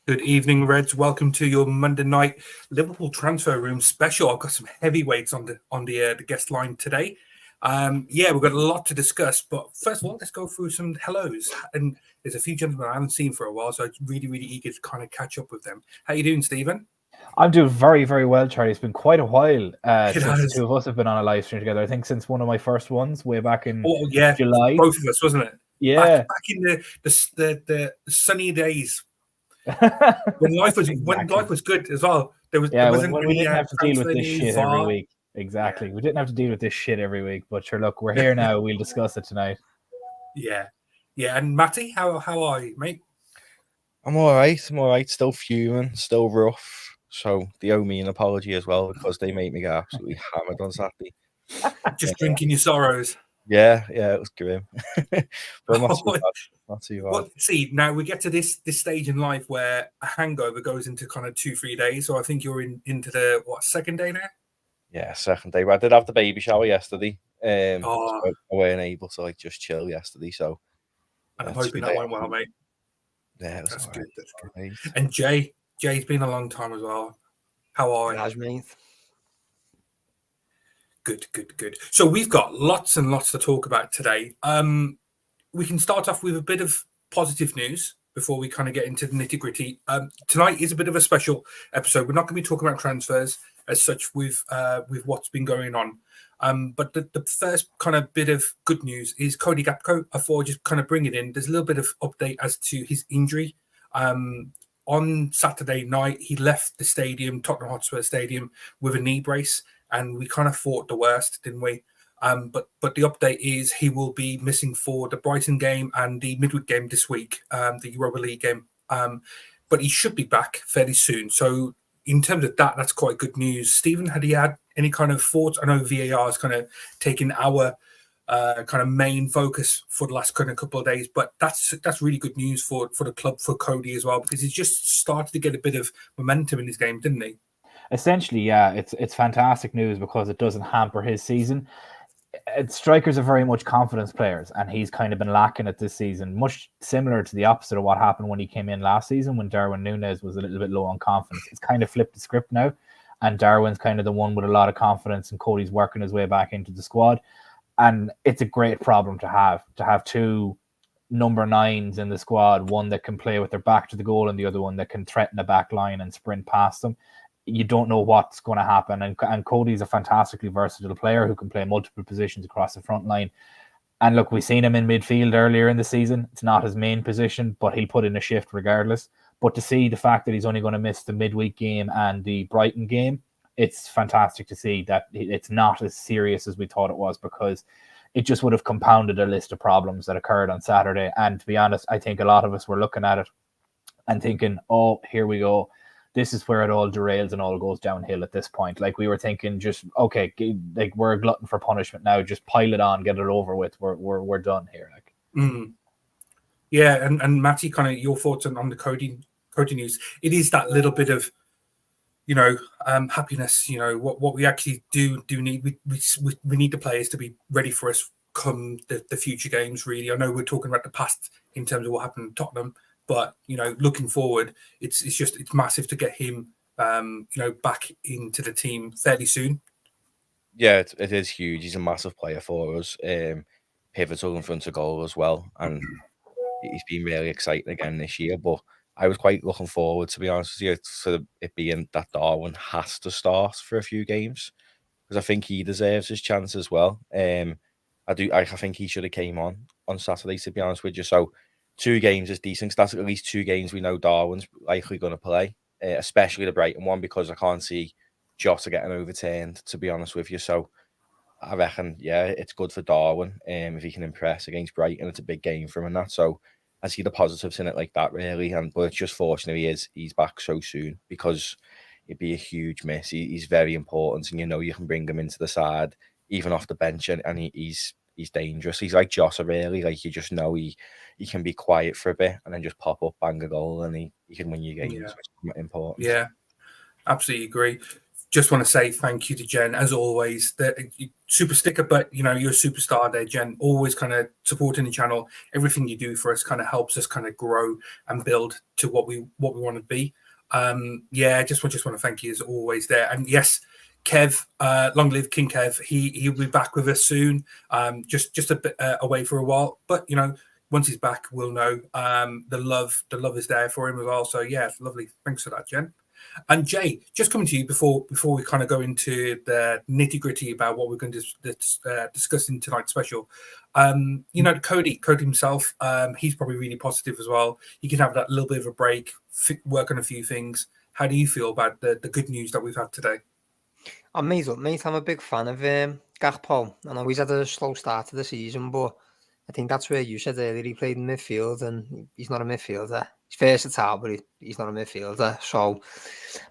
Good evening, Reds. Welcome to your Monday night Liverpool transfer room special. I've got some heavyweights on the guest line today. We've got a lot to discuss, but first of all, let's go through some hellos. And there's a few gentlemen I haven't seen for a while, so I'm really, really eager to kind of catch up with them. How you doing, Stephen? I'm doing very, very well, Charlie. It's been quite a while since the has. two of us have been on a live stream together. I think since one of my first ones way back in July. Both of us, wasn't it? Yeah. Back in the sunny days. when life was good as well. There wasn't when we didn't have to deal with this shit every week. Exactly. Yeah. We didn't have to deal with this shit every week. But sure, look, we're here now. We'll discuss it tonight. Yeah. And Matty, how are you, mate? I'm all right. Still fuming, still rough. So they owe me an apology as well because they made me get absolutely hammered on Saturday. Just drinking your sorrows. Yeah, it was grim. But not too bad. Well, see, now we get to this stage in life where a hangover goes into kind of 2-3 days. So I think you're into the second day now? Yeah, second day. I did have the baby shower yesterday. So I weren't able to just chill yesterday. So I'm hoping that went well, mate. Yeah, that's good. That's good. Right. And Jay's been a long time as well. How are you? Good. So we've got lots and lots to talk about today. We can start off with a bit of positive news before we kind of get into the nitty-gritty. Tonight is a bit of a special episode. We're not going to be talking about transfers as such with what's been going on. But the first kind of bit of good news is Cody Gakpo. I thought I'd just kind of bring it in. There's a little bit of update as to his injury. On Saturday night, he left the stadium, Tottenham Hotspur Stadium, with a knee brace. And we kind of thought the worst, didn't we? But the update is he will be missing for the Brighton game and the midweek game this week, the Europa League game. But he should be back fairly soon. So in terms of that, that's quite good news. Stephen, had he had any kind of thoughts? I know VAR has kind of taken our kind of main focus for the last kind of couple of days, but that's really good news for the club, for Cody as well, because he's just started to get a bit of momentum in his game, didn't he? Essentially, yeah, it's fantastic news because it doesn't hamper his season. Strikers are very much confidence players, and he's kind of been lacking it this season, much similar to the opposite of what happened when he came in last season when Darwin Núñez was a little bit low on confidence. It's kind of flipped the script now, and Darwin's kind of the one with a lot of confidence, and Cody's working his way back into the squad. And it's a great problem to have two number 9s in the squad, one that can play with their back to the goal and the other one that can threaten the back line and sprint past them. You don't know what's going to happen. And Cody's a fantastically versatile player who can play multiple positions across the front line. And look, we've seen him in midfield earlier in the season. It's not his main position, but he'll put in a shift regardless. But to see the fact that he's only going to miss the midweek game and the Brighton game, it's fantastic to see that it's not as serious as we thought it was, because it just would have compounded a list of problems that occurred on Saturday. And to be honest, I think a lot of us were looking at it and thinking, oh, here we go. This is where it all derails and all goes downhill at this point. Like, we were thinking, just okay, like, we're a glutton for punishment now. Just pile it on, get it over with. We're done here. Like, yeah, and Matty, kind of your thoughts on the Cody news. It is that little bit of, happiness. What we actually do need. We need the players to be ready for us come the future games. Really, I know we're talking about the past in terms of what happened in Tottenham. But, looking forward, it's massive to get him, back into the team fairly soon. Yeah, it is huge. He's a massive player for us. Pivotal in front of goal as well. And he's been really exciting again this year. But I was quite looking forward, to be honest with you, to it being that Darwin has to start for a few games, because I think he deserves his chance as well. I think he should have came on Saturday, to be honest with you. So 2 games is decent. That's at least 2 games we know Darwin's likely going to play, especially the Brighton one, because I can't see Jota getting overturned, to be honest with you. So I reckon, yeah, it's good for Darwin if he can impress against Brighton. It's a big game for him and that. So I see the positives in it like that, really. But it's just fortunate he's back so soon, because it'd be a huge miss. He's very important, and you can bring him into the side, even off the bench, and he's dangerous. He's like Jota, really. Like, you just know he can be quiet for a bit and then just pop up, bang a goal, and he can win your games. Yeah. Which is important. Yeah, absolutely agree. just want to say thank you to Jen, as always. The super sticker, but you're a superstar there, Jen. Always kind of supporting the channel. Everything you do for us kind of helps us kind of grow and build to what we want to be. Just want to thank you as always there. And yes, Kev, long live King Kev. He'll be back with us soon. Just a bit away for a while, but once he's back, we'll know. The love is there for him as well. So yeah, lovely. Thanks for that, Jen. And Jay, just coming to you before we kind of go into the nitty gritty about what we're going to discuss in tonight's special. Cody himself, he's probably really positive as well. He can have that little bit of a break, work on a few things. How do you feel about the good news that we've had today? Mate, I'm a big fan of Gakpo. I know he's had a slow start to the season, but I think that's where you said earlier he played in midfield, and he's not a midfielder. He's versatile, but he's not a midfielder. So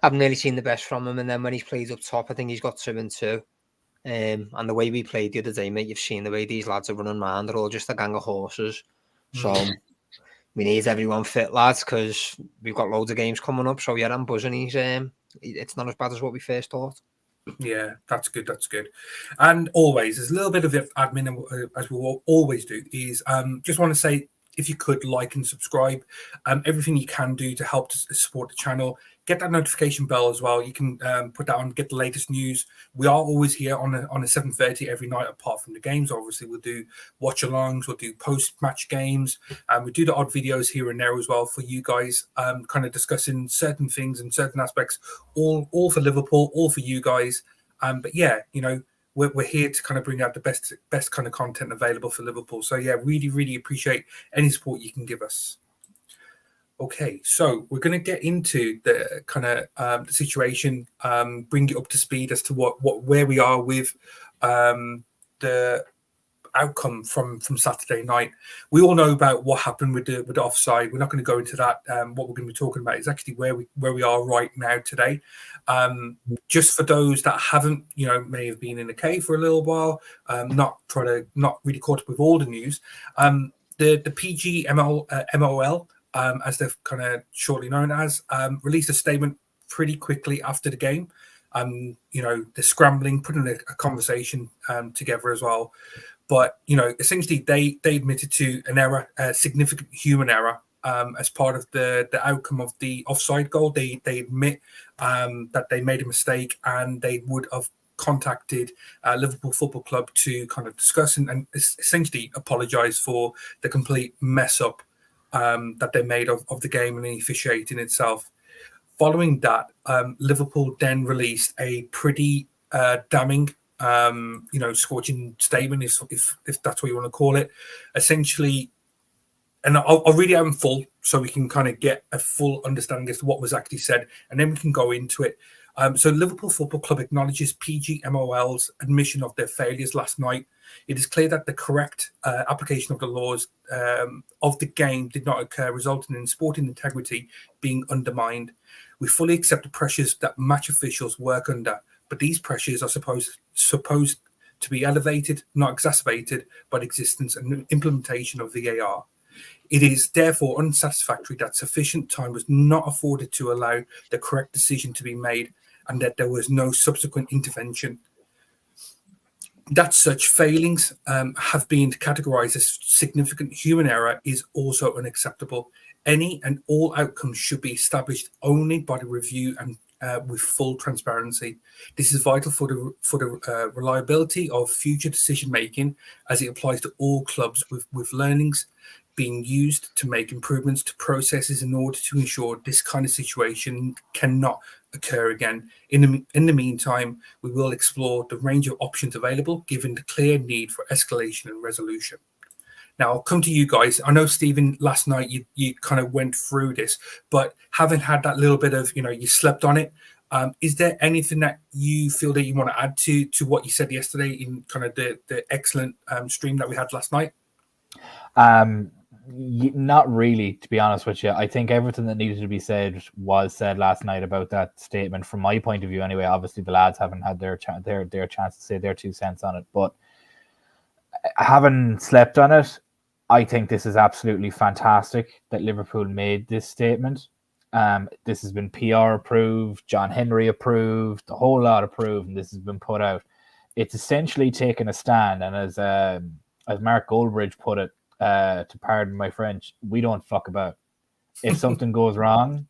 I've nearly seen the best from him. And then when he's played up top, I think he's got 2 and 2. And the way we played the other day, mate, you've seen the way these lads are running around. They're all just a gang of horses. So we need everyone fit, lads, because we've got loads of games coming up. So yeah, I'm buzzing. It's not as bad as what we first thought. Yeah, that's good. And always, there's a little bit of admin, as we will always do, is just want to say, if you could like and subscribe, everything you can do to help to support the channel. Get that notification bell as well. You can put that on, get the latest news. We are always here on a 7:30 every night, apart from the games. Obviously, we'll do watch-alongs, we'll do post-match games, and we do the odd videos here and there as well for you guys, kind of discussing certain things and certain aspects, all for Liverpool, all for you guys. But yeah, we're here to kind of bring out the best kind of content available for Liverpool. So yeah, really, really appreciate any support you can give us. Okay, so we're going to get into the kind of the situation, bring you up to speed as to where we are with the outcome from Saturday night. We all know about what happened with the offside. We're not going to go into that. What we're going to be talking about is actually where we are right now today. Just for those that haven't, may have been in the cave for a little while, not really caught up with all the news. The Pgmol, as they're kind of shortly known as, released a statement pretty quickly after the game. They're scrambling, putting a conversation together as well. But, essentially they admitted to an error, a significant human error, as part of the outcome of the offside goal. They admit that they made a mistake, and they would have contacted Liverpool Football Club to kind of discuss and essentially apologise for the complete mess up that they made of the game and the officiating itself. Following that, Liverpool then released a pretty damning, scorching statement, if that's what you want to call it. Essentially, and I'll read it out in full so we can kind of get a full understanding as to what was actually said, and then we can go into it. So Liverpool Football Club acknowledges Pgmol's admission of their failures last night. It is clear that the correct application of the laws of the game did not occur, resulting in sporting integrity being undermined. We fully accept the pressures that match officials work under, but these pressures are supposed to be elevated, not exacerbated, by the existence and implementation of VAR. It is therefore unsatisfactory that sufficient time was not afforded to allow the correct decision to be made, and that there was no subsequent intervention. That such failings have been categorized as significant human error is also unacceptable. Any and all outcomes should be established only by the review and with full transparency. This is vital for the reliability of future decision making, as it applies to all clubs, with learnings being used to make improvements to processes in order to ensure this kind of situation cannot occur again. In the meantime, we will explore the range of options available, given the clear need for escalation and resolution. Now, I'll come to you guys. I know, Stephen, last night you kind of went through this, but having had that little bit of, you slept on it, is there anything that you feel that you want to add to what you said yesterday in kind of the excellent stream that we had last night? Not really, to be honest with you. I think everything that needed to be said was said last night about that statement, from my point of view anyway. Obviously, the lads haven't had their chance to say their 2 cents on it, but having slept on it, I think this is absolutely fantastic that Liverpool made this statement. This has been PR approved, John Henry approved, the whole lot approved, and this has been put out. It's essentially taken a stand, and as Mark Goldbridge put it, to pardon my French, we don't fuck about. If something goes wrong,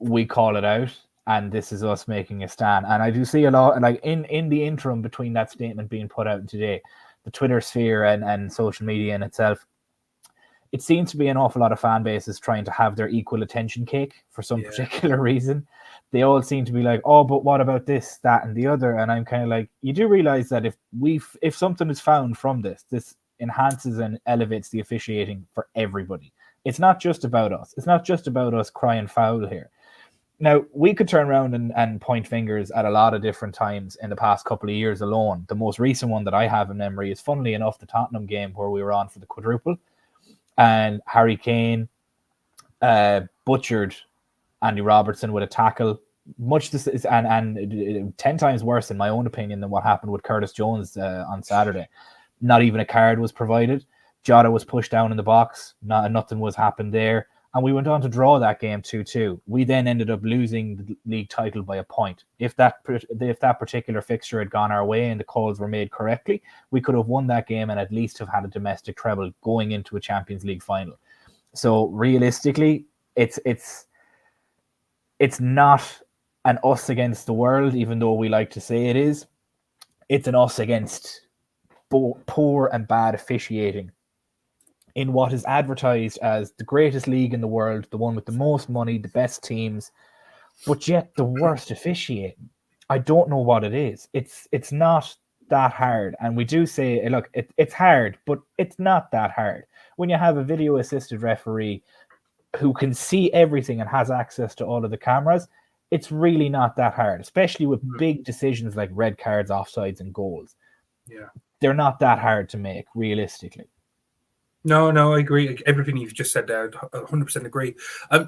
we call it out, and this is us making a stand. And I do see a lot, like in the interim between that statement being put out and today, the Twitter sphere and social media in itself, it seems to be an awful lot of fan bases trying to have their equal attention cake for some particular reason. They all seem to be like, oh, but what about this, that, and the other? And I'm kind of like, you do realize that if something is found from this enhances and elevates the officiating for everybody. It's not just about us. It's not just about us crying foul here. Now, we could turn around and point fingers at a lot of different times in the past couple of years alone. The most recent one that I have in memory is, funnily enough, the Tottenham game where we were on for the quadruple. And Harry Kane butchered Andy Robertson with a tackle, and 10 times worse, in my own opinion, than what happened with Curtis Jones on Saturday. Not even a card was provided. Jota was pushed down in the box. Nothing was happened there. And we went on to draw that game 2-2. We then ended up losing the league title by a point. If that particular fixture had gone our way and the calls were made correctly, we could have won that game and at least have had a domestic treble going into a Champions League final. So realistically, it's not an us against the world, even though we like to say it is. It's an us against poor and bad officiating in what is advertised as the greatest league in the world, the one with the most money, the best teams, but yet the worst officiating. I don't know what it is. It's not that hard. And we do say, look, it's hard, but it's not that hard. When you have a video-assisted referee who can see everything and has access to all of the cameras, it's really not that hard, especially with big decisions like red cards, offsides, and goals. Yeah. They're not that hard to make, realistically. No, I agree. Everything you've just said there, 100% agree.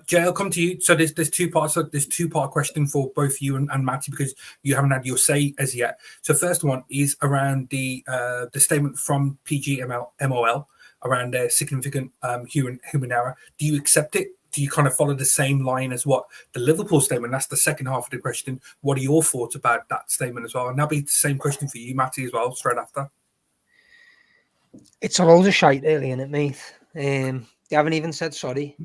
Jay, I'll come to you. So there's two parts. There's two-part question for both you and Matty, because you haven't had your say as yet. So first one is around the statement from Pgmol around their significant human error. Do you accept it? Do you kind of follow the same line as what the Liverpool statement? That's the second half of the question. What are your thoughts about that statement as well? And that'll be the same question for you, Matty, as well, straight after. It's a load of shite, really, isn't it, mate? They haven't even said sorry,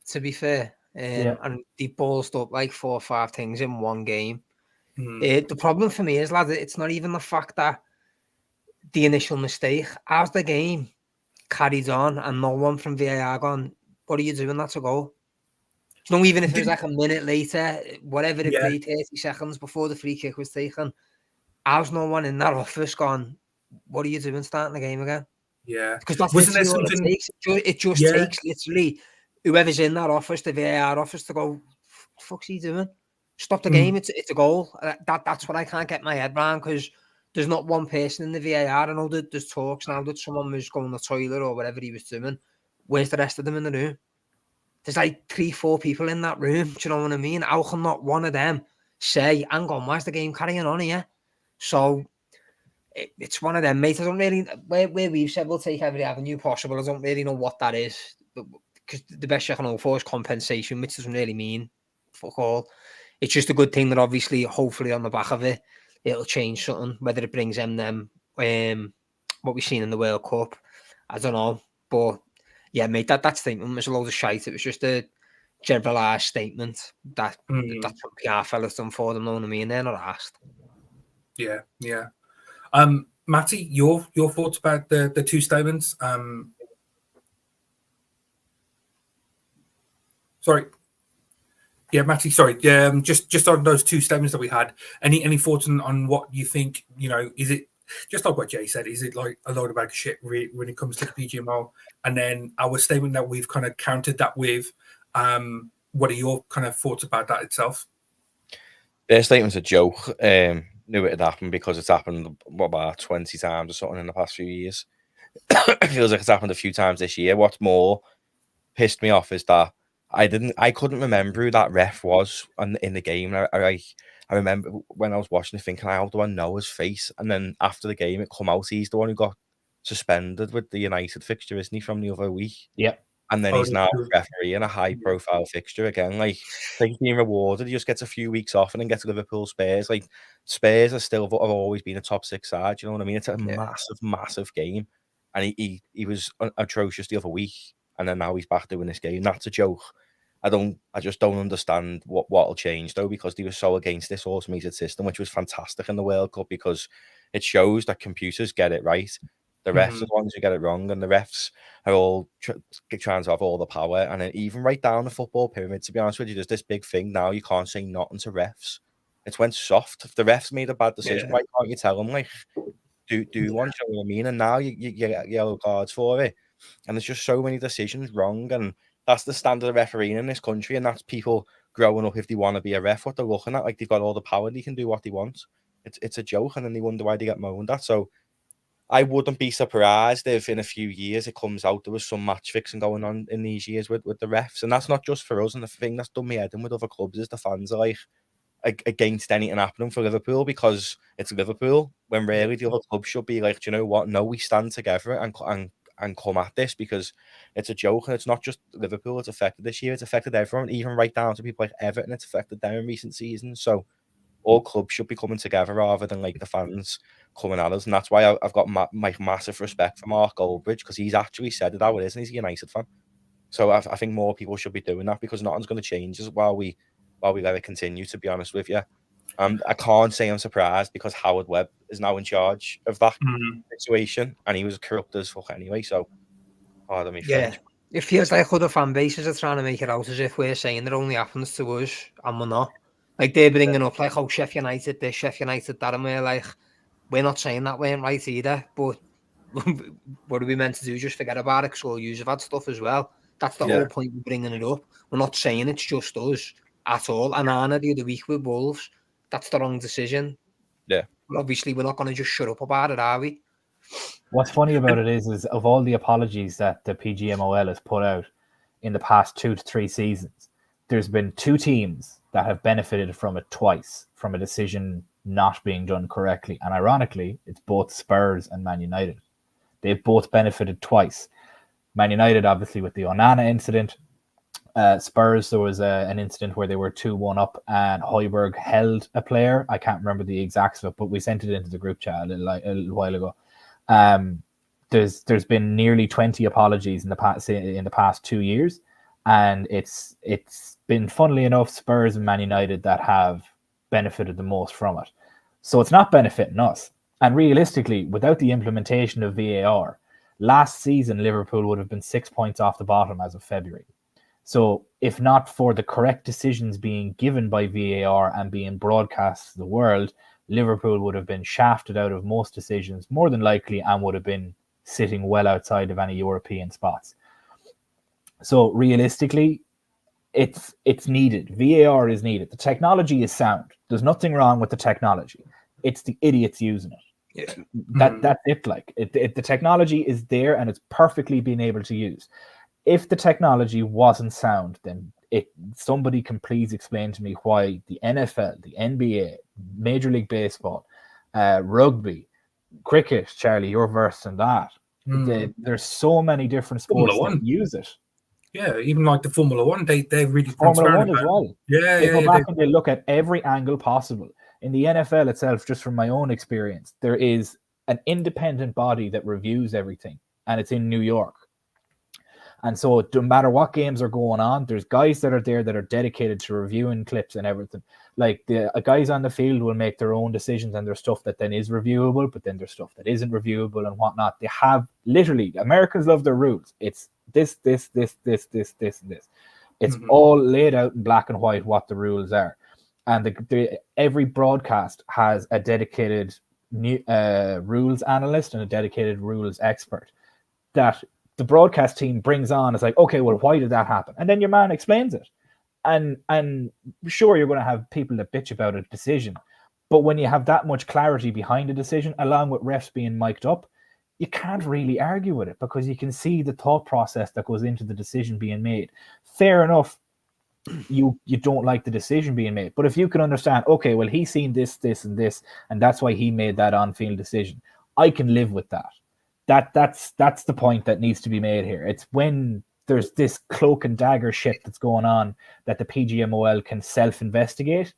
to be fair. And they ballsed up like 4 or 5 things in one game. The problem for me is, lad, it's not even the fact that the initial mistake. As the game carried on and no one from VAR gone, what are you doing? That's a goal. No, even if it was like a minute later, whatever it be, 30 seconds before the free kick was taken, how's no one in that office gone, what are you doing starting the game again? Yeah. Because that's Wasn't there literally something... all it takes. It just takes literally whoever's in that office, the VAR office, to go, what the fuck's he doing? Stop the game. It's a goal. That's what I can't get my head around, because there's not one person in the VAR. I know that there's talks now that someone was going to the toilet or whatever he was doing. Where's the rest of them in the room? There's like 3-4 people in that room. Do you know what I mean? How can not one of them say, hang on, why's the game carrying on here? So it's one of them, mate. I don't really, where we've said we'll take every avenue possible, I don't really know what that is. Because the best you can hope for is compensation, which doesn't really mean fuck all. It's just a good thing that obviously, hopefully on the back of it, it'll change something. Whether it brings them what we've seen in the World Cup, I don't know. But yeah, mate, that statement was a load of shite. It was just a generalised statement that that's what PR fellas done for them, know what I mean? They're not asked. Yeah. Matty, your thoughts about the two statements? Sorry. Yeah, Matty, sorry. Just on those two statements that we had, any thoughts on what you think, is it just like what Jay said, is it like a load of bag of shit when it comes to the PGMO? And then our statement that we've kind of countered that with, what are your kind of thoughts about that itself? Their statement's a joke. Knew it had happened because it's happened, about 20 times or something in the past few years. It feels like it's happened a few times this year. What's more pissed me off is that I couldn't remember who that ref was in the game. I remember when I was watching it thinking, how do I know his face? And then after the game, it come out, he's the one who got suspended with the United fixture, isn't he, from the other week? Yep. And then Oh, he's now true. refereeing a high-profile fixture again. Like he's being rewarded. He just gets a few weeks off and then gets Liverpool Spurs. Like Spurs have always been a top 6 side. You know what I mean? It's a massive game, and he was atrocious the other week, and then now he's back doing this game. That's a joke. I just don't understand what'll change though, because they were so against this automated system, which was fantastic in the World Cup because it shows that computers get it right. The refs are the ones who get it wrong, and the refs are all trying to have all the power. And then even right down the football pyramid, to be honest with you, there's this big thing now. You can't say nothing to refs. It's went soft. If the refs made a bad decision, why can't you tell them, like, do one, you know what I mean? And now you get yellow cards for it. And there's just so many decisions wrong. And that's the standard of refereeing in this country. And that's people growing up, if they want to be a ref, what they're looking at. Like, they've got all the power, they can do what they want. It's a joke. And then they wonder why they get moaned at. So I wouldn't be surprised if in a few years it comes out there was some match fixing going on in these years with the refs. And that's not just for us. And the thing that's done me head in with other clubs is the fans are like against anything happening for Liverpool because it's Liverpool, when really the other clubs should be like, do you know what? No, we stand together and come at this, because it's a joke. And it's not just Liverpool it's affected this year. It's affected everyone, even right down to people like Everton. It's affected them in recent seasons. So all clubs should be coming together rather than like the fans coming at us. And that's why I've got my massive respect for Mark Goldbridge, because he's actually said it how it is, and he's a United fan. So I think more people should be doing that, because nothing's going to change while we let it continue, to be honest with you. I can't say I'm surprised, because Howard Webb is now in charge of that situation, and he was corrupt as fuck anyway. So, pardon me, French. It feels like other fan bases are trying to make it out as if we're saying it only happens to us, and we're not. Like, they're bringing up, like, oh, Sheffield United this, Sheffield United that, and we're like, we're not saying that we're right either, but what are we meant to do? Just forget about it, because all you have had stuff as well. That's the whole point of bringing it up. We're not saying it's just us at all. And Anna the other week with Wolves, that's the wrong decision. Yeah. But obviously, we're not going to just shut up about it, are we? What's funny about it is of all the apologies that the Pgmol has put out in the past 2 to 3 seasons, there's been 2 teams that have benefited from it twice, from a decision not being done correctly. And ironically, it's both Spurs and Man United. They've both benefited twice. Man United, obviously, with the Onana incident. Spurs, there was an incident where they were 2-1 up and Højbjerg held a player. I can't remember the exact stuff, but we sent it into the group chat a little while ago. There's been nearly 20 apologies in the past 2 years, and it's been, funnily enough, Spurs and Man United that have benefited the most from it. So it's not benefiting us. And realistically, without the implementation of VAR, last season Liverpool would have been 6 points off the bottom as of February. So if not for the correct decisions being given by VAR and being broadcast to the world, Liverpool would have been shafted out of most decisions, more than likely, and would have been sitting well outside of any European spots. So realistically, it's needed. VAR is needed. The technology is sound. There's nothing wrong with the technology. It's the idiots using it. Yeah. That's it. Like the technology is there and it's perfectly being able to use. If the technology wasn't sound, then somebody can please explain to me why the NFL, the NBA, Major League Baseball, rugby, cricket, Charlie, you're versed in that. There's so many different sports that use it. Yeah, even like the Formula One, they're really Formula One as well. Yeah, they go back and they look at every angle possible. In the NFL itself, just from my own experience, there is an independent body that reviews everything, and it's in New York. And so no matter what games are going on, there's guys that are there that are dedicated to reviewing clips and everything. Like the guys on the field will make their own decisions, and there's stuff that then is reviewable, but then there's stuff that isn't reviewable and whatnot. They have literally, Americans love their rules. It's this, and this. It's all laid out in black and white what the rules are. And every broadcast has a dedicated rules analyst and a dedicated rules expert that the broadcast team brings on. It's like, okay, well, why did that happen? And then your man explains it. And sure, you're going to have people that bitch about a decision, but when you have that much clarity behind a decision, along with refs being mic'd up, you can't really argue with it because you can see the thought process that goes into the decision being made. Fair enough, you don't like the decision being made, but if you can understand, okay, well, he's seen this, and this, and that's why he made that on-field decision, I can live with that. That's the point that needs to be made here. It's when there's this cloak and dagger shit that's going on that the Pgmol can self-investigate.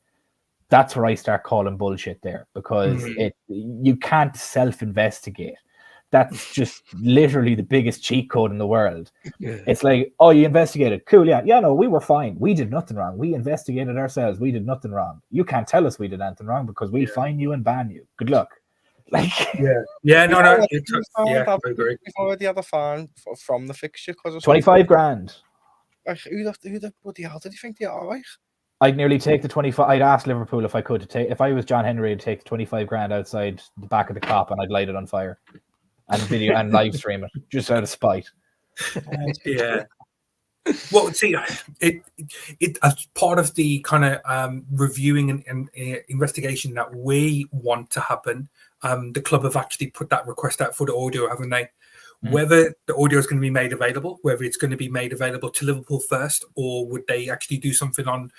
That's where I start calling bullshit there, because you can't self-investigate. That's just literally the biggest cheat code in the world. Yeah. It's like, oh, you investigated. Cool, yeah. Yeah, no, we were fine. We did nothing wrong. We investigated ourselves. We did nothing wrong. You can't tell us we did anything wrong because we'll fine you and ban you. Good luck. Like, yeah, no, I agree. We've already had a fine from the fixture because of 25 grand. Like, who the bloody hell did you think they are, right? I'd nearly take the 25. I'd ask Liverpool if I could to take. If I was John Henry, I'd take the 25 grand outside the back of the cop and I'd light it on fire and video and live stream it just out of spite. Yeah. Well, see, it as part of the kind of reviewing and investigation that we want to happen, the club have actually put that request out for the audio, haven't they? Whether the audio is going to be made available, whether it's going to be made available to Liverpool first, or would they actually do something on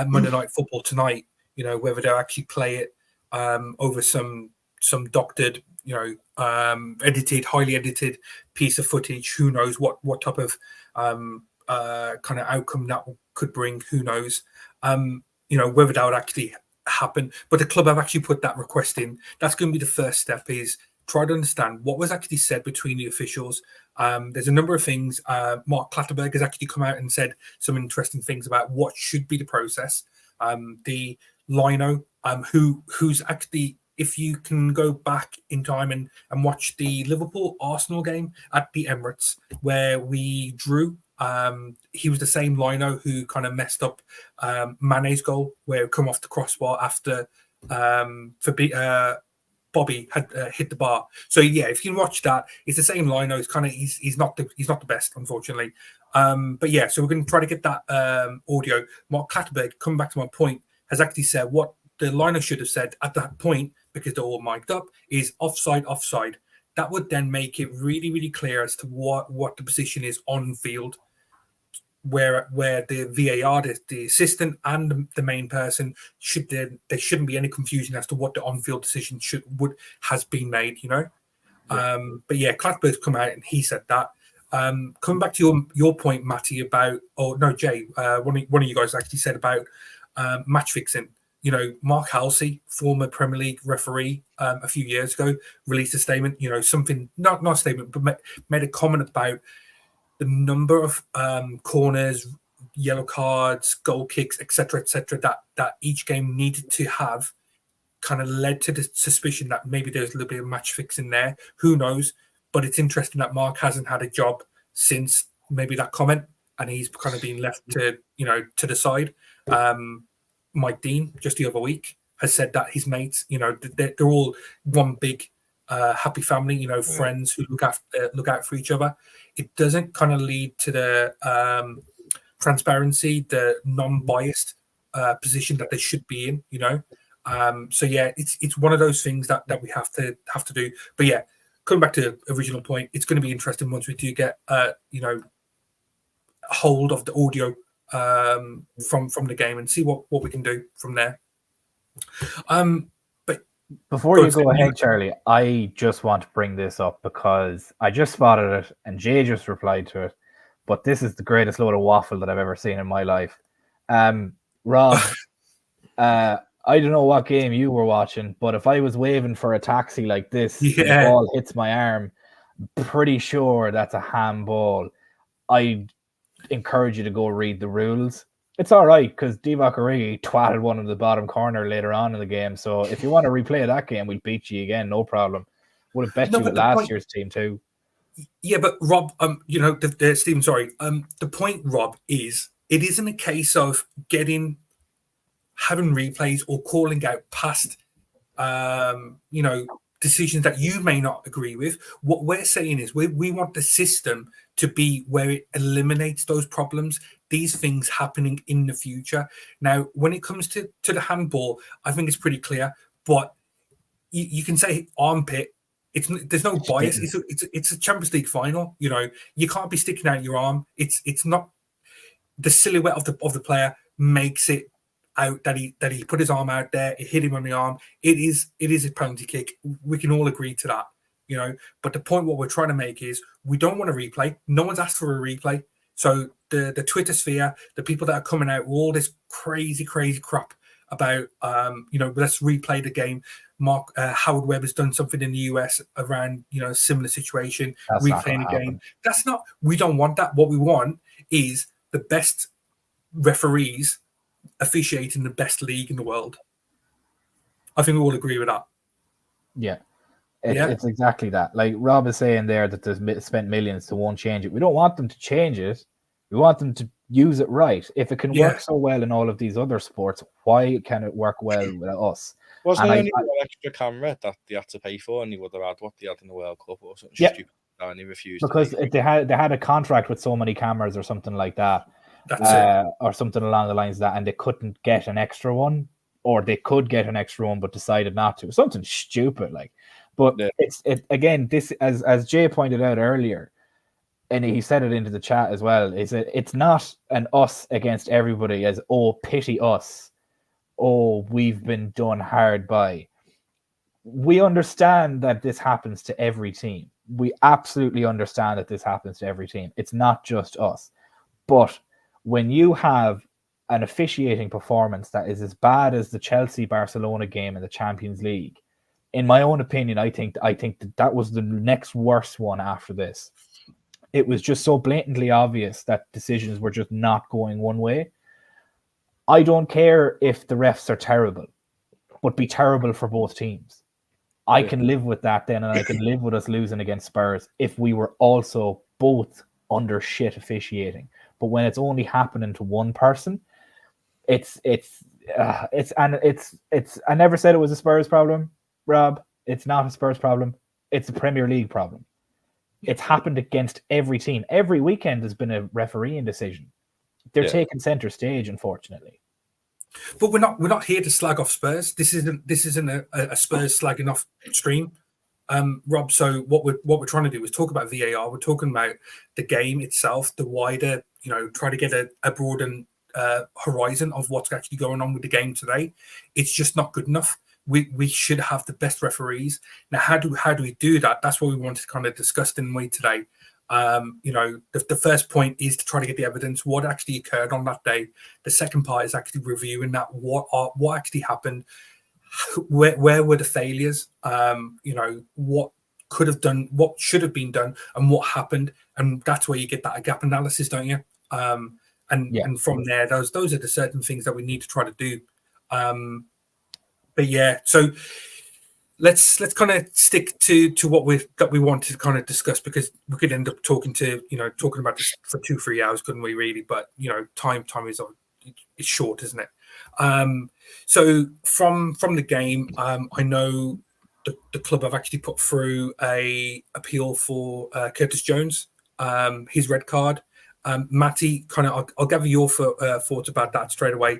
Monday Night Football tonight? You know, whether they'll actually play it over some doctored, edited, highly edited piece of footage. Who knows what type of kind of outcome that could bring? Who knows? Whether that would actually happen. But the club have actually put that request in. That's going to be the first step. Is try to understand what was actually said between the officials. There's a number of things. Mark Clatterberg has actually come out and said some interesting things about what should be the process. The lino, who's actually, if you can go back in time and watch the Liverpool-Arsenal game at the Emirates where we drew, he was the same lino who kind of messed up Mane's goal where it come off the crossbar after Bobby had hit the bar. So yeah, if you can watch that, it's the same lino. It's kind of he's not the best, unfortunately. But yeah, so we're going to try to get that audio. Mark Clatterberg, coming back to my point, has actually said what the lino should have said at that point, because they're all mic'd up, is offside. That would then make it really, really clear as to what the position is on field, where the VAR, the assistant, and the main person there shouldn't be any confusion as to what the on-field decision has been made. But yeah, Clatterberg's come out and he said that. Coming back to your point, Matty, about Jay, one of you guys actually said about match fixing. Mark Halsey, former Premier League referee, a few years ago, released a statement. Something not a statement, but made a comment about the number of corners, yellow cards, goal kicks, etc., that each game needed to have, kind of led to the suspicion that maybe there's a little bit of match fixing there. Who knows? But it's interesting that Mark hasn't had a job since maybe that comment, and he's kind of been left to the side. Mike Dean, just the other week, has said that his mates, they're all one big happy family, friends who look out for each other. It doesn't kind of lead to the transparency, the non-biased position that they should be in, So yeah, it's one of those things that we have to do. But yeah, coming back to the original point, it's going to be interesting once we do get hold of the audio from the game and see what we can do from there. But before you go ahead, Charlie, I just want to bring this up because I just spotted it and Jay just replied to it. But this is the greatest load of waffle that I've ever seen in my life. Rob, I don't know what game you were watching, but if I was waving for a taxi like this, and the ball hits my arm, pretty sure that's a handball. I encourage you to go read the rules. It's all right because Divock Origi twatted one in the bottom corner later on in the game. So if you want to replay that game, we'll beat you again, no problem. Would have bet you with last year's team too. Yeah, but Rob, Stephen, sorry. The point, Rob, is it isn't a case of having replays or calling out past, decisions that you may not agree with. What we're saying is we want the system to be where it eliminates those problems, these things happening in the future. Now, when it comes to the handball, I think it's pretty clear, but you can say armpit. There's no bias. It's a Champions League final. You can't be sticking out your arm. It's not the silhouette of the player makes it out that he put his arm out there. It hit him on the arm. It is a penalty kick. We can all agree to that. But the point what we're trying to make is we don't want a replay. No one's asked for a replay. So the Twitter sphere, the people that are coming out with all this crazy crap about let's replay the game. Mark Howard Webb has done something in the US around a similar situation, That's not replaying gonna the game. happen. That's not. We don't want that. What we want is the best referees officiating the best league in the world. I think we all agree with that. Yeah. It's exactly that. Like Rob is saying there that they've spent millions to won't change it. We don't want them to change it. We want them to use it right. If it can work so well in all of these other sports, why can it work well with us? Wasn't there only one extra camera that they had to pay for, and he would have had what they had in the World Cup or something stupid, and he refused because to they had a contract with so many cameras or something like that, or something along the lines of that, and they couldn't get an extra one, or they could get an extra one but decided not to. Something stupid like. But it's again, this as Jay pointed out earlier, and he said it into the chat as well, is that it's not an us against everybody as, oh, pity us, oh, we've been done hard by. We understand that this happens to every team. We absolutely understand that this happens to every team. It's not just us. But when you have an officiating performance that is as bad as the Chelsea-Barcelona game in the Champions League, in my own opinion, I think that was the next worst one after this. It was just so blatantly obvious that decisions were just not going one way. I don't care if the refs are terrible, but be terrible for both teams. I can live with that then, and I can live with us losing against Spurs if we were also both under shit officiating. But when it's only happening to one person, it's I never said it was a Spurs problem, Rob. It's not a Spurs problem. It's a Premier League problem. It's happened against every team. Every weekend there's been a refereeing decision. They're taking center stage, unfortunately. But we're not here to slag off Spurs. This isn't a Spurs slagging off stream, Rob. So what we're trying to do is talk about VAR. We're talking about the game itself, the wider, try to get a broadened horizon of what's actually going on with the game today. It's just not good enough. We should have the best referees. Now, how do we do that? That's what we wanted to kind of discuss in a way today. The first point is to try to get the evidence, what actually occurred on that day. The second part is actually reviewing that, what actually happened, where were the failures, what could have done, what should have been done, and what happened. And that's where you get that gap analysis, don't you? And from there, those are the certain things that we need to try to do. But yeah, so let's kind of stick to what we want to kind of discuss, because we could end up talking about this for 2-3 hours, couldn't we? Really, but time is short, isn't it? So from the game, I know the club have actually put through a appeal for Curtis Jones, his red card. Matty, I'll gather your thoughts about that straight away.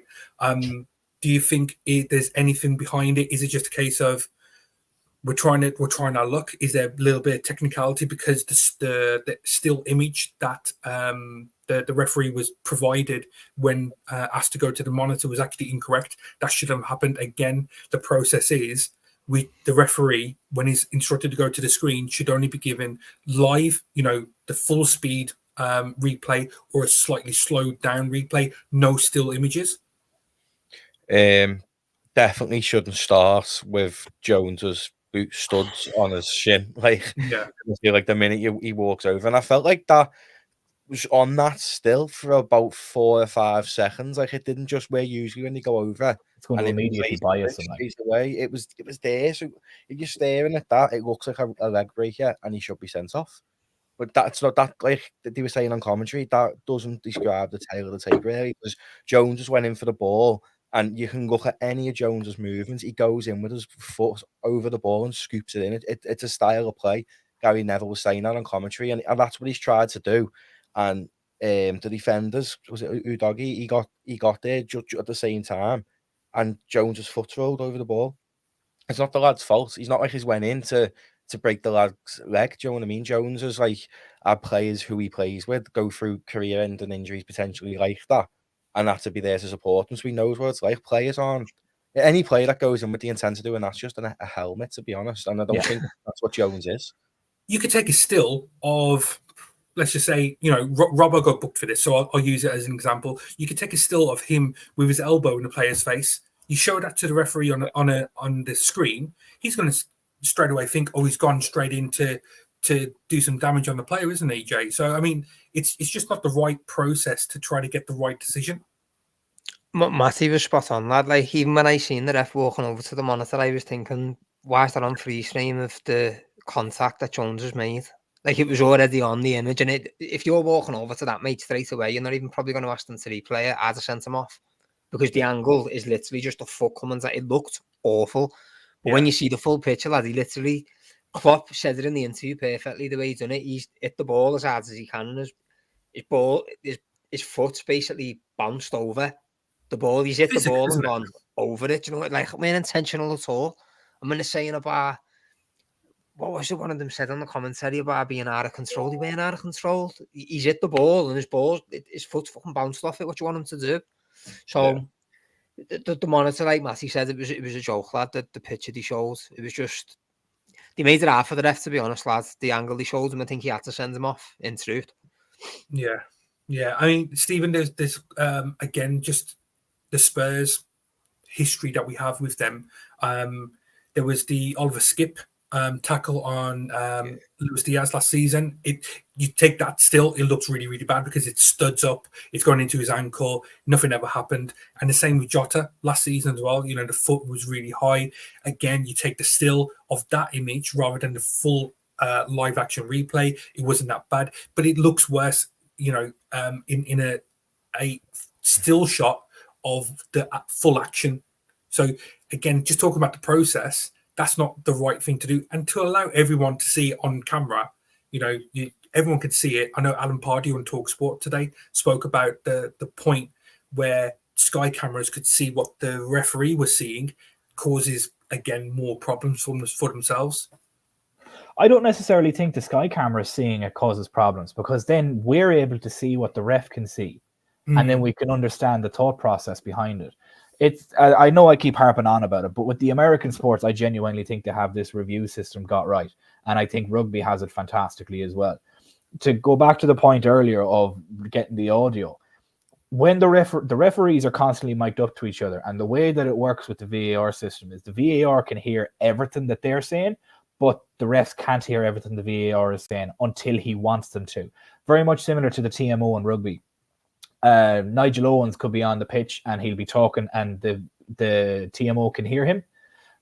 Do you think there's anything behind it? Is it just a case of we're trying our luck? Is there a little bit of technicality because the still image that the referee was provided when asked to go to the monitor was actually incorrect? That should have happened again. The process is the referee, when he's instructed to go to the screen, should only be given live, the full speed replay or a slightly slowed down replay, no still images. Definitely shouldn't start with Jones's boot studs on his shin. I feel like the minute he walks over, and I felt like that was on that still for about 4 or 5 seconds. Like, it didn't just where usually when you go over, it's going to immediately bias him. Away. It was there. So if you're staring at that, it looks like a leg breaker, and he should be sent off. But that's not that, like they were saying on commentary, that doesn't describe the tail of the tape really, because Jones just went in for the ball, and you can look at any of Jones's movements. He goes in with his foot over the ball and scoops it in. It's a style of play. Gary Neville was saying that on commentary, and that's what he's tried to do. And the defenders, was it Udogie? He got there just at the same time, and Jones's foot rolled over the ball. It's not the lad's fault. He's not like he's went in to break the lad's leg. Do you know what I mean? Jones is like our players who he plays with go through career-ending injuries potentially like that, and have to be there to support him. So he knows what it's like. Players aren't any player that goes in with the intent to do, and that's just a helmet, to be honest. And I don't think that's what Jones is. You could take a still of, let's just say, Robbo got booked for this, so I'll use it as an example. You could take a still of him with his elbow in the player's face. You show that to the referee on the screen. He's going to straight away think, oh, he's gone straight into to do some damage on the player, isn't he, Jay? So I mean, it's just not the right process to try to get the right decision. Matty was spot on, lad. Like, even when I seen the ref walking over to the monitor, I was thinking, why is that on freeze frame of the contact that Jones has made? Like, it was already on the image, and if you're walking over to that, mate, straight away, you're not even probably going to ask them to replay it. I'd have sent him off, because the angle is literally just a foot coming. It looked awful, but when you see the full picture, lad, he literally, Klopp said it in the interview perfectly the way he's done it. He's hit the ball as hard as he can, and his foot's basically bounced over the ball. He's hit the ball and gone over it. You know, like, it ain't intentional at all. I'm gonna saying about, what was it one of them said on the commentary about being out of control? He weren't out of control. He's hit the ball and his foot's fucking bounced off it. What do you want him to do? So the monitor, like Matty said, it was a joke, lad. The picture he showed, it was just, they made it hard for the ref, to be honest, lad. The angle he showed him, I think he had to send him off, in truth. Yeah. I mean, Stephen, there's again, just the Spurs history that we have with them. There was the Oliver Skip tackle on Luis Diaz last season. You take that still, it looks really, really bad because it studs up. It's gone into his ankle. Nothing ever happened. And the same with Jota last season as well. The foot was really high. Again, you take the still of that image rather than the full live action replay. It wasn't that bad, but it looks worse. In a still shot of the full action. So again, just talking about the process, that's not the right thing to do. And to allow everyone to see it on camera, everyone could see it. I know Alan Pardew on TalkSport today spoke about the point where Sky cameras could see what the referee was seeing, causes, again, more problems for themselves. I don't necessarily think the Sky camera seeing it causes problems, because then we're able to see what the ref can see. And then we can understand the thought process behind it. I know I keep harping on about it, but with the American sports, I genuinely think they have this review system got right. And I think rugby has it fantastically as well. To go back to the point earlier of getting the audio, when the referees are constantly mic'd up to each other, and the way that it works with the VAR system is the VAR can hear everything that they're saying, but the refs can't hear everything the VAR is saying until he wants them to. Very much similar to the TMO in rugby. Nigel Owens could be on the pitch and he'll be talking and the TMO can hear him,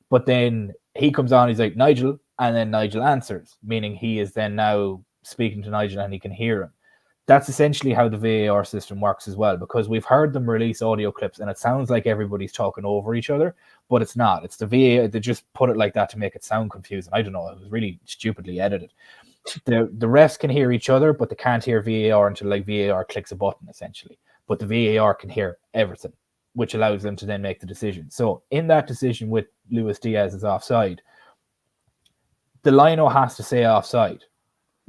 but then he comes on, he's like, Nigel, and then Nigel answers, meaning he is then now speaking to Nigel and he can hear him. That's essentially how the VAR system works as well, because we've heard them release audio clips and it sounds like everybody's talking over each other, but it's not. It's the VAR. They just put it like that to make it sound confusing. I don't know. It was really stupidly edited. The refs can hear each other, but they can't hear VAR until VAR clicks a button, essentially. But the VAR can hear everything, which allows them to then make the decision. So in that decision with Luis Diaz's offside, the lino has to say offside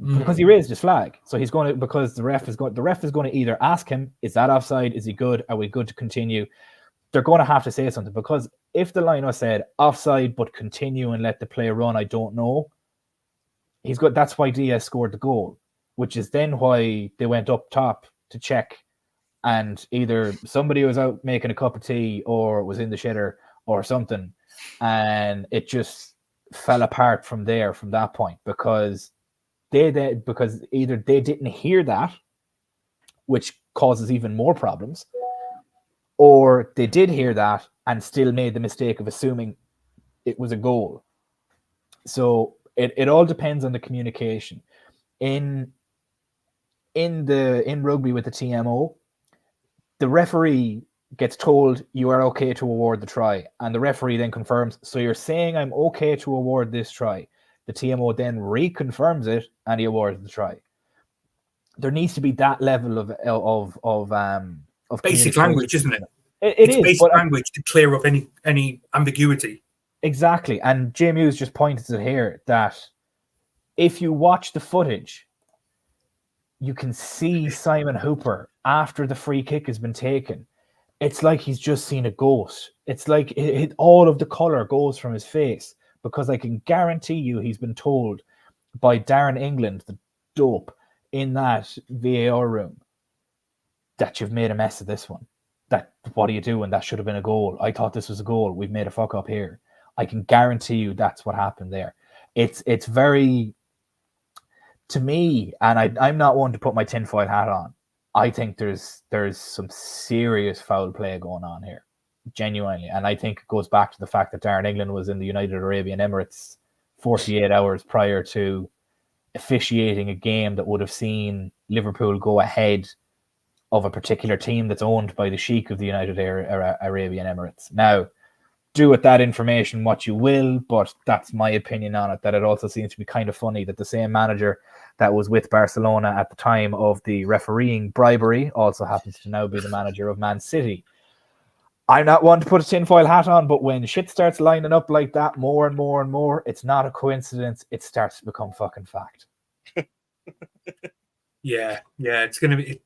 because he raised his flag. So he's going to, because the ref is going to either ask him, is that offside? Is he good? Are we good to continue? They're going to have to say something, because if the lino said offside but continue and let the player run, I don't know. That's why Diaz scored the goal, which is then why they went up top to check, and either somebody was out making a cup of tea or was in the shitter or something, and it just fell apart from that point, because either they didn't hear that, which causes even more problems, or they did hear that and still made the mistake of assuming it was a goal. So it all depends on the communication. In rugby with the TMO, the referee gets told you are okay to award the try, and the referee then confirms, so you're saying I'm okay to award this try. The TMO then reconfirms it and he awards the try. There needs to be that level of basic language, isn't it? It's basic language to clear up any ambiguity. Exactly. And Jim Hughes just pointed it here that if you watch the footage, you can see Simon Hooper after the free kick has been taken. It's like he's just seen a ghost. It's like all of the color goes from his face, because I can guarantee you he's been told by Darren England, the dope, in that VAR room that you've made a mess of this one. That what are you doing? That should have been a goal. I thought this was a goal. We've made a fuck up here. I can guarantee you that's what happened there. It's very, to me, and I'm not one to put my tinfoil hat on. I think there's some serious foul play going on here, genuinely. And I think it goes back to the fact that Darren England was in the United Arabian Emirates 48 hours prior to officiating a game that would have seen Liverpool go ahead of a particular team that's owned by the Sheikh of the United Arabian Emirates. Now, do with that information what you will, but that's my opinion on it, that it also seems to be kind of funny that the same manager that was with Barcelona at the time of the refereeing bribery also happens to now be the manager of Man City. I'm not one to put a tinfoil hat on, but when shit starts lining up like that more and more and more, it's not a coincidence. It starts to become fucking fact. Yeah, it's going to be...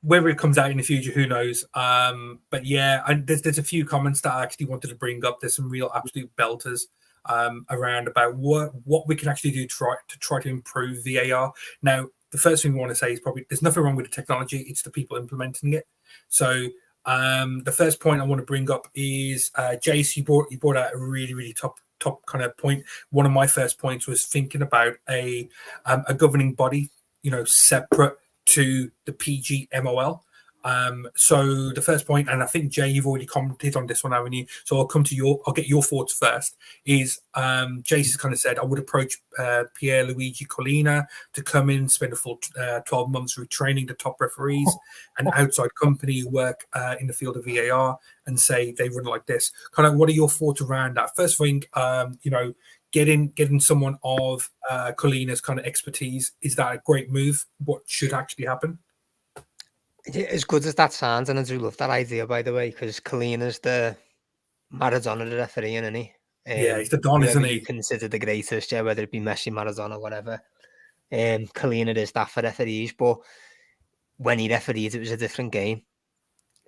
whether it comes out in the future, who knows? But yeah, and there's a few comments that I actually wanted to bring up. There's some real absolute belters around about what we can actually do to try to improve VAR. Now, the first thing we want to say is probably there's nothing wrong with the technology. It's the people implementing it. So the first point I want to bring up is Jace. You brought out a really top kind of point. One of my first points was thinking about a governing body, separate to the Pgmol. So the first point, and I think Jay, you've already commented on this one, haven't you? So I'll get your thoughts first. Is Jason's kind of said I would approach Pierluigi Collina to come in, spend a full 12 months retraining the top referees and outside company who work in the field of VAR and say they run like this. Kind of, what are your thoughts around that? First thing, getting someone of Collina's kind of expertise, is that a great move? What should actually happen? As good as that sounds, and I do love that idea, by the way, because Collina's the Maradona of the referee, isn't he? Yeah, he's the Don, isn't he? You consider the greatest, yeah, whether it be Messi, Maradona, whatever. Collina is that for referees, but when he refereed, it was a different game.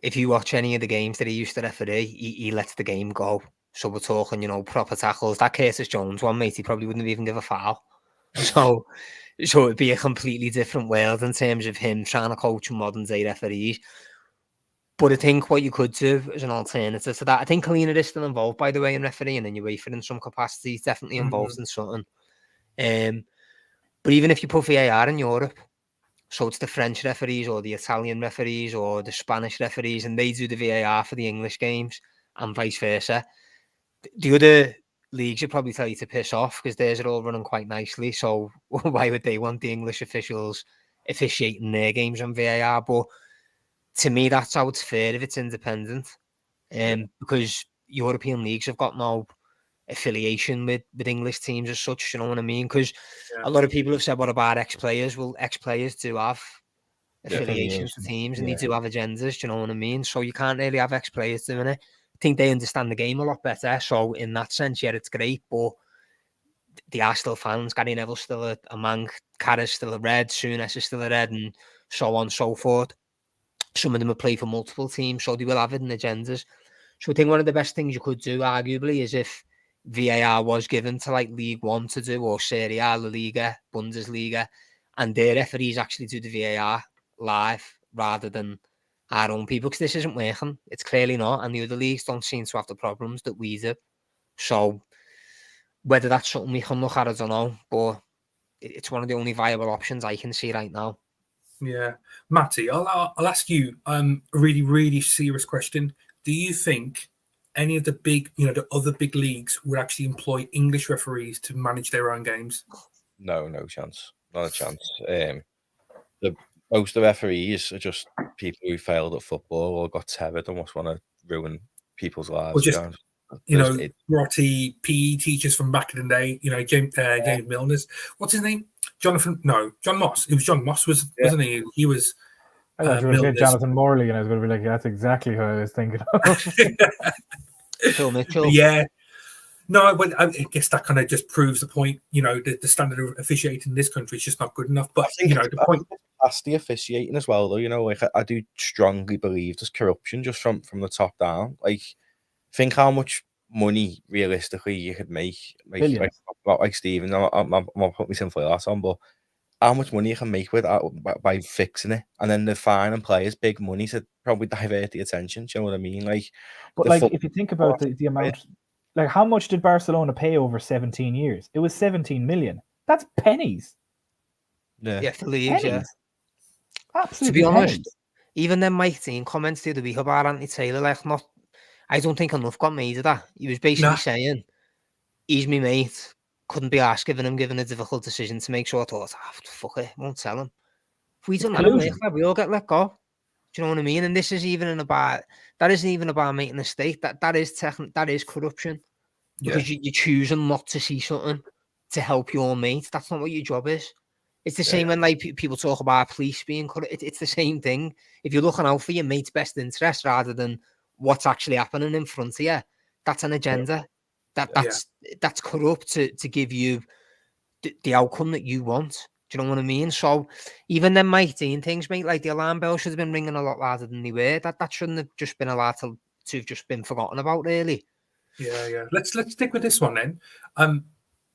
If you watch any of the games that he used to referee, he lets the game go. So we're talking, proper tackles. That Curtis Jones one, mate, he probably wouldn't have even give a foul. So it'd be a completely different world in terms of him trying to coach modern day referees. But I think what you could do as an alternative to that, I think Collina is still involved, by the way, in refereeing and UEFA in some capacity. He's definitely involved in something. But even if you put VAR in Europe, so it's the French referees or the Italian referees or the Spanish referees, and they do the VAR for the English games and vice versa. The other leagues would probably tell you to piss off because theirs are all running quite nicely. So why would they want the English officials officiating their games on VAR? But to me, that's how it's fair if it's independent. Because European leagues have got no affiliation with English teams as such, you know what I mean? Because a lot of people have said, what about ex-players? Well, ex-players do have affiliations to teams and they do have agendas, do you know what I mean? So you can't really have ex-players doing it. I think they understand the game a lot better. So in that sense, yeah, it's great, but they are still fans. Gary Neville's still a man, Carra's still a red, Souness is still a red, and so on and so forth. Some of them have played for multiple teams, so they will have it in agendas. So I think one of the best things you could do, arguably, is if VAR was given to like League One to do, or Serie A, La Liga, Bundesliga, and their referees actually do the VAR live rather than our own people, because this isn't working. It's clearly not, and the other leagues don't seem to have the problems that we do. So whether that's something we can look at, I don't know, but it's one of the only viable options I can see right now. Yeah, Matty, I'll ask you a really serious question. Do you think any of the big, the other big leagues would actually employ English referees to manage their own games? No chance. Not a chance. Most of the referees are just people who failed at football or got tethered and just want to ruin people's lives. Or just, grotty PE teachers from back in the day, James Milner's. What's his name? John Moss. It was John Moss, wasn't he? He was... I thought you were going to say Jonathan Morley, and I was going to be like, that's exactly who I was thinking of. Phil Mitchell. Yeah. No, but I guess that kind of just proves the point. The standard of officiating in this country is just not good enough. But, the point... Past the officiating as well, though, I do strongly believe there's corruption just from the top down. Like, think how much money, realistically, you could make. Like Stephen, I'm not putting my tinfoil hat on, but how much money you can make with by fixing it, and then the fine and players big money to probably divert the attention. Do you know what I mean? Like, but like if you think about the amount, like how much did Barcelona pay over 17 years? It was 17 million. That's pennies. Yeah, for leagues, pennies. Yeah. Absolutely. To be honest, pennies. even then Mike Dean comments the other week about Anthony Taylor, like I don't think enough got made of that. He was basically saying, he's me mate, couldn't be asked given a difficult decision to make, so I thought, fuck it, won't tell him. If we don't like that, we all get let go. Do you know what I mean? And this is even about, that isn't even about making a mistake. That is corruption. Because you're choosing not to see something to help your mate. That's not what your job is. It's the same when like people talk about police being corrupt. It's the same thing. If you're looking out for your mate's best interest rather than what's actually happening in front of you, that's an agenda. That's corrupt to give you the outcome that you want. Do you know what I mean? So even then, Mike Dean things, mate, like the alarm bell should have been ringing a lot louder than they were. That shouldn't have just been allowed to have just been forgotten about, really. Yeah. Let's stick with this one then.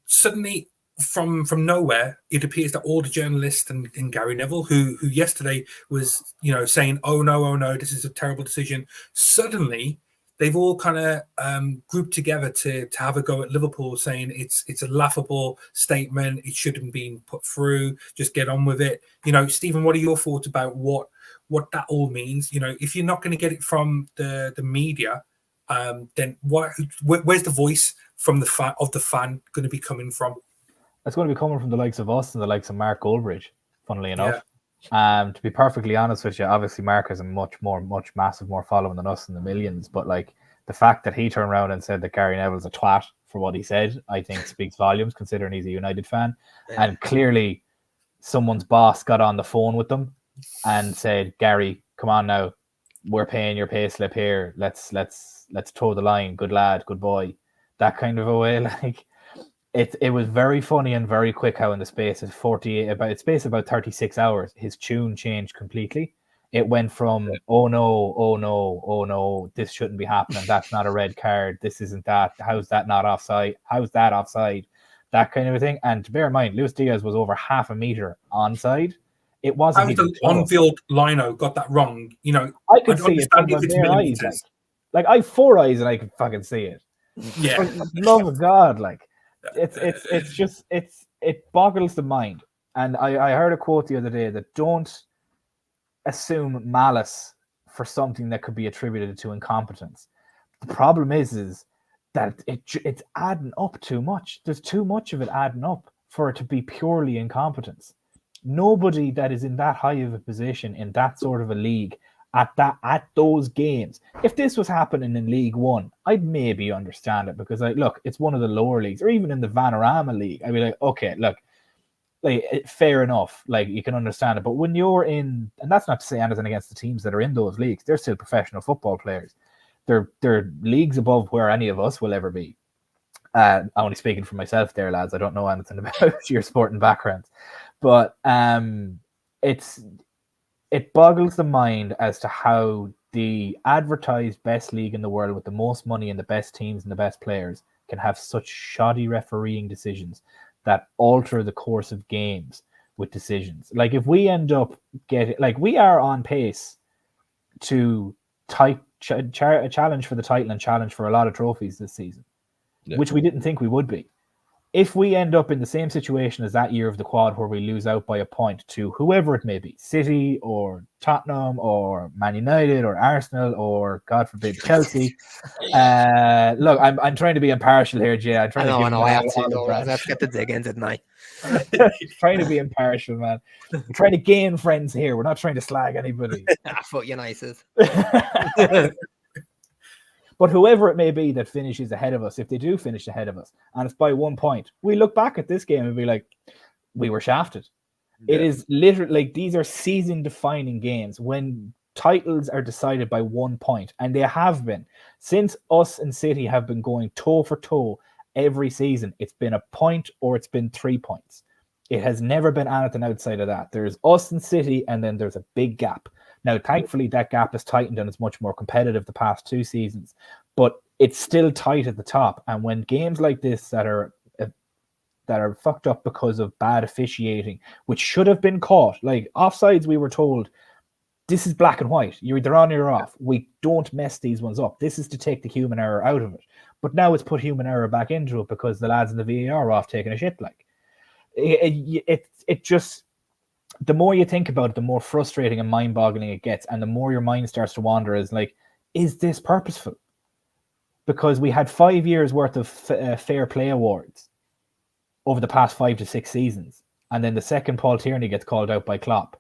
Suddenly, from nowhere, it appears that all the journalists and Gary Neville, who yesterday was saying, oh no, this is a terrible decision. Suddenly, they've all kind of grouped together to have a go at Liverpool, saying it's a laughable statement. It shouldn't be put through. Just get on with it. Stephen, what are your thoughts about what that all means? If you're not going to get it from the media, then where's the voice from the fan going to be coming from? It's going to be coming from the likes of us and the likes of Mark Goldbridge, funnily enough. To be perfectly honest with you, obviously Mark has a much massive more following than us in the millions, but like the fact that he turned around and said that Gary Neville's a twat for what he said, I think speaks volumes considering he's a United fan. And clearly someone's boss got on the phone with them and said, Gary, come on now, we're paying your pay slip here. Let's toe the line. Good lad, good boy. That kind of a way. Like it was very funny and very quick how in the space of about 36 hours, his tune changed completely. It went from oh no, this shouldn't be happening. That's not a red card. This isn't that. How's that not offside? How's that offside? That kind of a thing. And to bear in mind, Luis Diaz was over half a meter onside. It wasn't. How the on-field lino got that wrong? I could see it from my bare eyes. Like I have 4 eyes and I can fucking see it. Yeah, for the love of God, like it boggles the mind. And I heard a quote the other day that don't assume malice for something that could be attributed to incompetence. The problem is that it's adding up too much. There's too much of it adding up for it to be purely incompetence. Nobody that is in that high of a position in that sort of a league at those games. If this was happening in League One, I'd maybe understand it because look, it's one of the lower leagues, or even in the Vanarama League. I'd be like, okay, look, like fair enough, like you can understand it. But when you're in, and that's not to say anything against the teams that are in those leagues, they're still professional football players. They're leagues above where any of us will ever be. I'm only speaking for myself there, lads. I don't know anything about your sporting backgrounds, but it boggles the mind as to how the advertised best league in the world with the most money and the best teams and the best players can have such shoddy refereeing decisions that alter the course of games with decisions. Like if we end up we are on pace to challenge for the title and challenge for a lot of trophies this season, which we didn't think we would be. If we end up in the same situation as that year of the quad where we lose out by a point to whoever it may be, City or Tottenham or Man United or Arsenal or, God forbid, Chelsea. Look, I'm trying to be impartial here, Jay. I'm trying I have to. Let's get the dig in, didn't I? Trying to be impartial, man. I'm trying to gain friends here. We're not trying to slag anybody. Fuck United. But whoever it may be that finishes ahead of us, if they do finish ahead of us, and it's by 1 point, we look back at this game and be like, we were shafted. Yeah. It is literally like these are season-defining games when titles are decided by 1 point, and they have been. Since us and City have been going toe for toe every season, it's been a point or it's been 3 points. It has never been anything outside of that. There's us and City, and then there's a big gap. Now, thankfully, that gap is tightened and it's much more competitive the past 2 seasons, but it's still tight at the top. And when games like this that are that are fucked up because of bad officiating, which should have been caught. Like offsides, we were told this is black and white. You're either on or you're off. We don't mess these ones up. This is to take the human error out of it. But now it's put human error back into it because the lads in the VAR are off taking a shit. Like it just, the more you think about it, the more frustrating and mind-boggling it gets, and the more your mind starts to wander. Is like, is this purposeful? Because we had 5 years worth of fair play awards over the past 5 to 6 seasons, and then the second Paul Tierney gets called out by Klopp,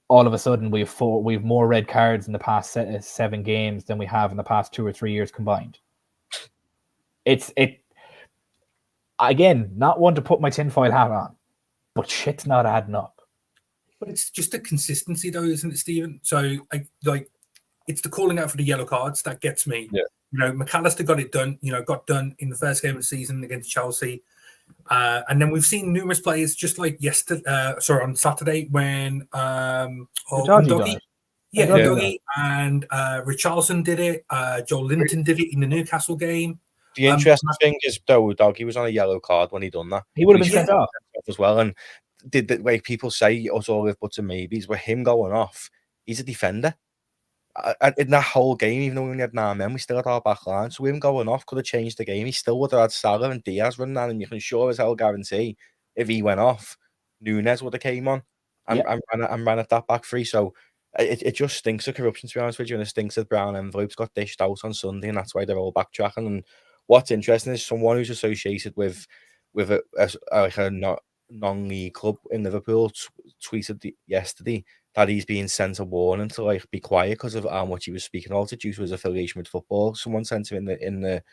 all of a sudden we've more red cards in the past 7 games than we have in the past 2 or 3 years combined. Again, not one to put my tinfoil hat on, but shit's not adding up. But it's just a consistency, though, isn't it, Stephen? So, it's the calling out for the yellow cards that gets me. Yeah. McAllister got it done. Got done in the first game of the season against Chelsea, and then we've seen numerous players just like on Saturday when Doggy and Richarlison did it. Joel Linton did it in the Newcastle game. The interesting thing is, though, Doggy was on a yellow card when he done that. He would have been sent off as well. And did the way people say us all with buts and maybes, with him going off, he's a defender. In that whole game, even though we only had 9 men, we still had our back line. So him going off could have changed the game. He still would have had Salah and Diaz running on, and you can sure as hell guarantee if he went off, Nunes would have came on and ran at that back three. So it just stinks of corruption, to be honest with you, and it stinks that brown envelopes got dished out on Sunday, and that's why they're all backtracking. And what's interesting is someone who's associated with a non-league club in Liverpool tweeted yesterday that he's being sent a warning to be quiet because of how much he was speaking about it due to his affiliation with football. Someone sent him in the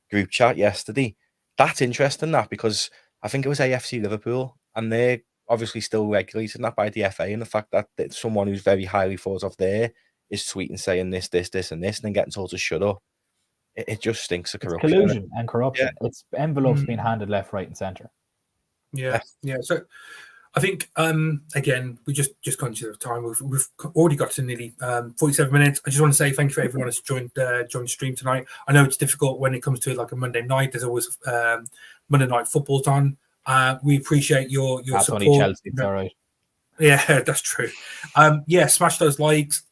group chat yesterday. That's interesting, that, because I think it was AFC Liverpool, and they're obviously still regulated that by the FA, and the fact that someone who's very highly thought of there is tweeting saying this, and then getting told to shut up. It just stinks of corruption. It's collusion and corruption. Yeah. It's envelopes being handed left, right, and centre. Yeah. So I think again, we just conscious of time. We've already got to nearly 47 minutes. I just want to say thank you for everyone that's joined the stream tonight. I know it's difficult when it comes to like a Monday night. There's always Monday night football's on. We appreciate your That's support. only Chelsea, it's all right. Yeah, that's true. Smash those likes,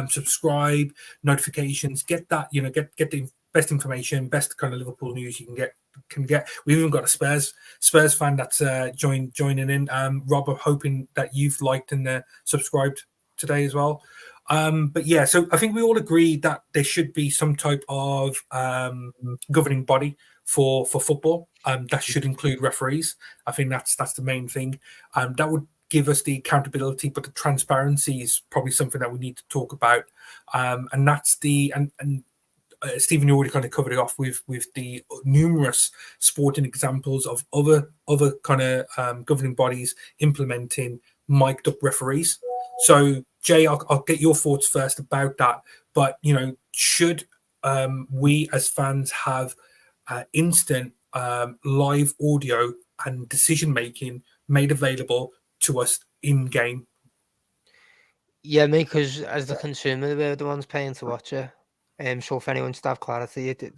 subscribe, notifications, get that, get the best information, best kind of Liverpool news you can get. We've even got a Spurs fan that's joining in. Rob, I'm hoping that you've liked and subscribed today as well. So I think we all agree that there should be some type of governing body for football. That should include referees. I think that's the main thing. That would give us the accountability, but the transparency is probably something that we need to talk about. And that's Stephen, you already kind of covered it off with the numerous sporting examples of other kind of governing bodies implementing mic'd up referees. So Jay, I'll get your thoughts first about that. But should we as fans have instant live audio and decision making made available to us in game? Yeah, me, because as the consumer, we're the ones paying to watch it. So for anyone to have clarity, it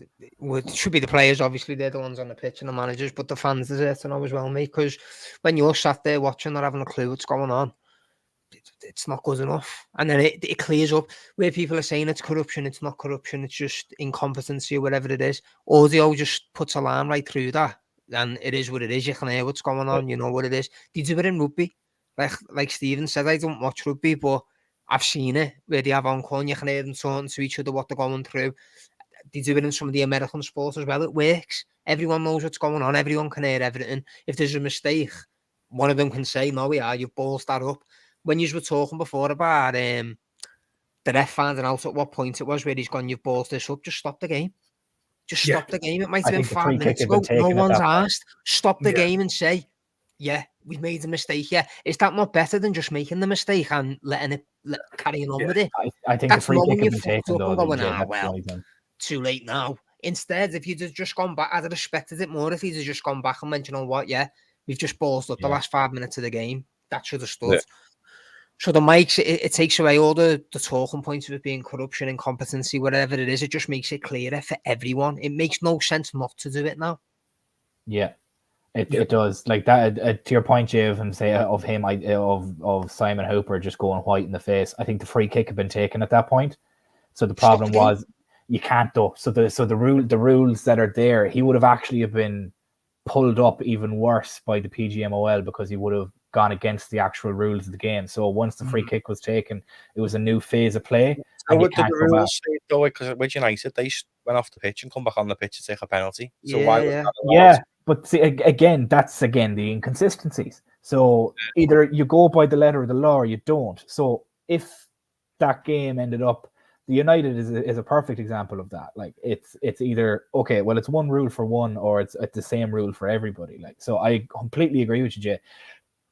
should be the players. Obviously, they're the ones on the pitch and the managers, but the fans deserve to know as well, mate. Because when you're sat there watching, not having a clue what's going on, it's not good enough. And then it clears up where people are saying it's corruption. It's not corruption. It's just incompetency or whatever it is. Audio just puts a line right through that, and it is what it is. You can hear what's going on. You know what it is. They do it in rugby, like Stephen said. I don't watch rugby, but I've seen it where they have on call and you can hear them talking to each other what they're going through. They do it in some of the American sports as well. It works. Everyone knows what's going on. Everyone can hear everything. If there's a mistake, one of them can say, no, you've ballsed that up. When you were talking before about the ref finding out at what point it was where he's gone, you've ballsed this up, just stop the game. Just stop the game. It might have been 5 minutes ago. No one's asked. Stop the game and say, yeah, we made a mistake. Yeah, is that not better than just making the mistake and letting it carrying on with it? I think that's the free kick you've has been taken, though. Going, too late now. Instead, if you'd have just gone back, I'd have respected it more if he'd have just gone back and went, you know what, yeah, we've just ballsed up the last 5 minutes of the game. That should have stood. Yeah. So the mics, it takes away all the talking points of it being corruption, incompetency, whatever it is. It just makes it clearer for everyone. It makes no sense not to do it now. Yeah. It does, like that. To your point, Jay, of him of Simon Hooper just going white in the face. I think the free kick had been taken at that point. So the problem was you can't though. So the rules that are there, he would have actually been pulled up even worse by the PGMOL because he would have gone against the actual rules of the game. So once the free kick was taken, it was a new phase of play. So what did the rules say though? Because with United, they went off the pitch and come back on the pitch to take a penalty. So why was that allowed? Yeah, but see, again, that's the inconsistencies. So either you go by the letter of the law or you don't. So if that game ended up, the United is a perfect example of that. Like it's either okay, well, it's one rule for one, or it's the same rule for everybody. Like, so I completely agree with you, Jay.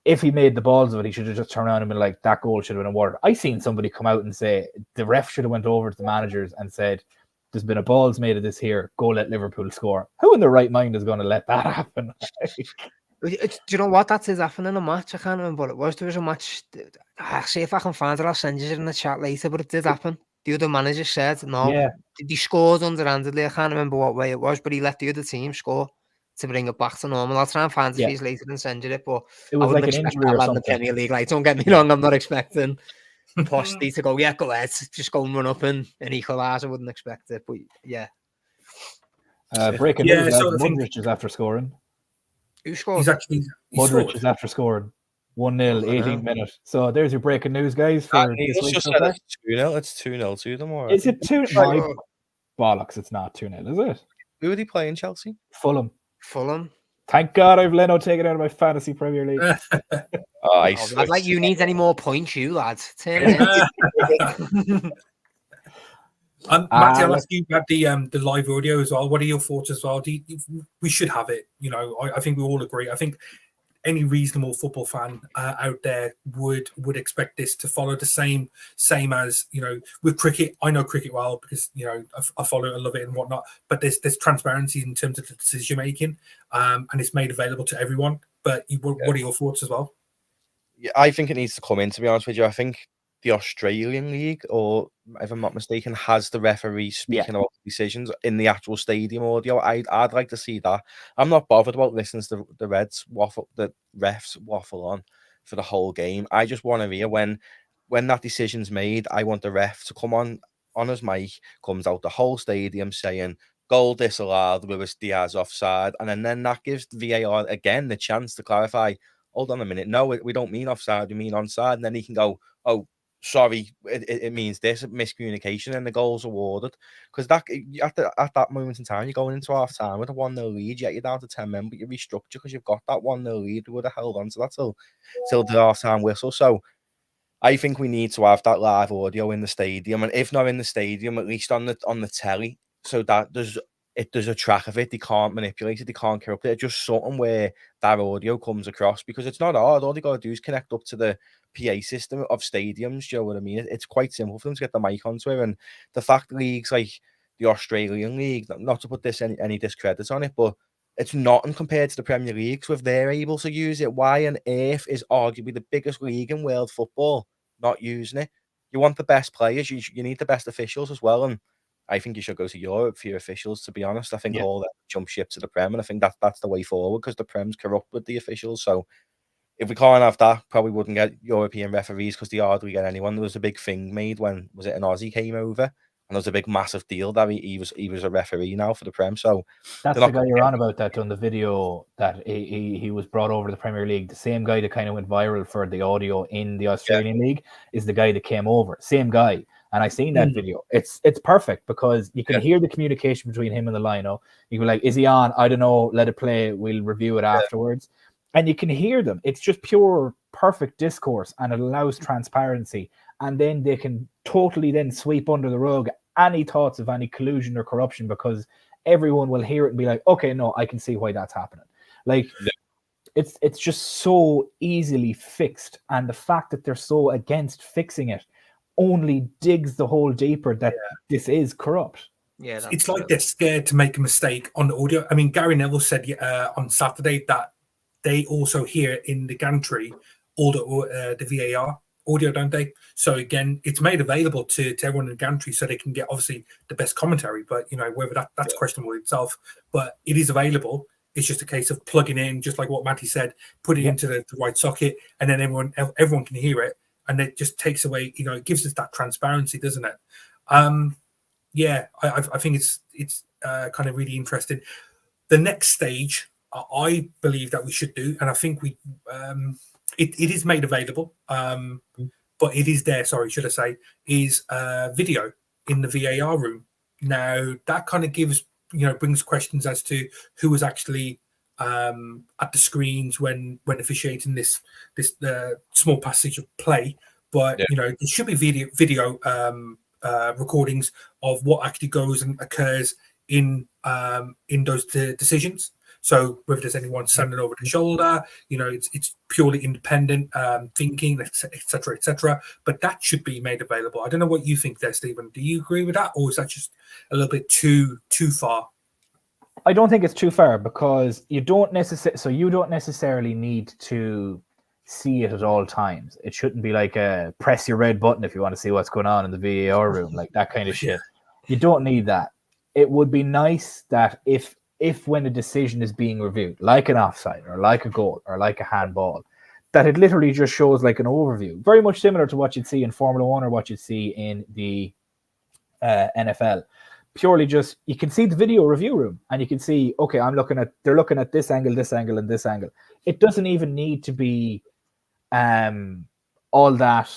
If he made the balls of it, he should have just turned around and been like, that goal should have been awarded. I seen somebody come out and say the ref should have went over to the managers and said, there's been a balls made of this here, go let Liverpool score. Who in their right mind is going to let that happen? Do you know what that is happening in a match? I can't remember what it was. There was a match. See if I can find it. I'll send you it in the chat later, but it did happen. The other manager said, no, he scored underhandedly. I can't remember what way it was, but he let the other team score to bring it back to normal. I'll try and find it for you later and send you it, but it was like an injury or something. In the Premier League. Like, don't get me wrong, I'm not expecting Posty to go, yeah, go ahead, just go and run up and equalise. I wouldn't expect it, but yeah. Breaking news, Modric is after scoring. Who scored? Modric is after scoring. 1-0, 18th minute. So there's your breaking news, guys. For this week so far. It's 2-0 to them, or is it 2-0? Bollocks, it's not 2-0, is it? Who would he play in Chelsea? Fulham. Thank God I've Leno taken out of my fantasy Premier League. I'd like you need any more points, you lads. Turn it in. Matty, I'll ask you about the live audio as well. What are your thoughts as well? We should have it. You know, I think we all agree. I think any reasonable football fan out there would expect this to follow the same as, you know, with cricket. I know cricket well because, you know, I follow it, I love it and whatnot. But there's transparency in terms of the decision making, and it's made available to everyone. But what are your thoughts as well? Yeah, I think it needs to come in, to be honest with you. I think the Australian League, or if I'm not mistaken, has the referee speaking about decisions in the actual stadium audio. I'd like to see that. I'm not bothered about listening to the refs waffle on for the whole game. I just want to hear when that decision's made. I want the ref to come on his mic, comes out the whole stadium saying, goal disallowed, Luis Diaz offside, and then that gives VAR again the chance to clarify, hold on a minute, no, we don't mean offside, we mean onside, and then he can go, oh, sorry, it means this, miscommunication, and the goal's awarded. Because that at that moment in time, you're going into half time with a 1-0 lead, you're down to 10 men, but you restructure because you've got that 1-0 lead. We would have held on to that till the half time whistle. So I think we need to have that live audio in the stadium, and if not in the stadium, at least on the telly, so that there's a track of it. They can't manipulate it, they can't corrupt it. It's just something where that audio comes across, because it's not hard. All they got to do is connect up to the PA system of stadiums. You know what I mean? It's quite simple for them to get the mic onto it. And the fact leagues like the Australian League, not to put this any discredit on it, but it's nothing compared to the Premier League. So if they're able to use it, why on earth is arguably the biggest league in world football not using it? You want the best players, you need the best officials as well. And I think you should go to Europe for your officials, to be honest. I think all that jump ship to the Prem, and I think that's the way forward, because the Prem's corrupt with the officials. So if we can't have that, probably wouldn't get European referees, because they hardly get anyone. There was a big thing made when, was it an Aussie came over, and there was a big massive deal that he was a referee now for the Prem. So that's the guy you're on about that done the video that he was brought over to the Premier League. The same guy that kind of went viral for the audio in the Australian League is the guy that came over. Same guy. And I seen that video. It's perfect, because you can hear the communication between him and the lino. You can be like, is he on? I don't know. Let it play. We'll review it afterwards. And you can hear them. It's just pure, perfect discourse, and it allows transparency. And then they can totally then sweep under the rug any thoughts of any collusion or corruption, because everyone will hear it and be like, okay, no, I can see why that's happening. Like, it's just so easily fixed. And the fact that they're so against fixing it only digs the hole deeper that this is corrupt. Yeah, it's like they're scared to make a mistake on the audio. I mean, Gary Neville said on Saturday that they also hear in the gantry all the VAR audio, don't they? So again, it's made available to everyone in the gantry, so they can get obviously the best commentary. But you know, whether that's questionable itself, but it is available. It's just a case of plugging in, just like what Matty said, put it Yeah. into the right socket, and then everyone can hear it, and it just takes away, it gives us that transparency, doesn't it? I think it's kind of really interesting. The next stage, I believe that we should do, and I think it is made available, but it is there. Sorry, should I say, is video in the VAR room. Now that kind of brings questions as to who was actually at the screens when officiating this small passage of play. But there should be video recordings of what actually goes and occurs in those decisions. So whether there's anyone standing over the shoulder, it's purely independent thinking, etc., etc. But that should be made available. I don't know what you think there, Stephen. Do you agree with that, or is that just a little bit too far? I don't think it's too far, because you don't necessarily need to see it at all times. It shouldn't be like a press your red button if you want to see what's going on in the VAR room, like that kind of shit. You don't need that. It would be nice that if when a decision is being reviewed, like an offside or like a goal or like a handball, that it literally just shows like an overview, very much similar to what you'd see in Formula 1 or what you'd see in the NFL. Purely just, you can see the video review room and you can see, okay, they're looking at this angle, and this angle. It doesn't even need to be all that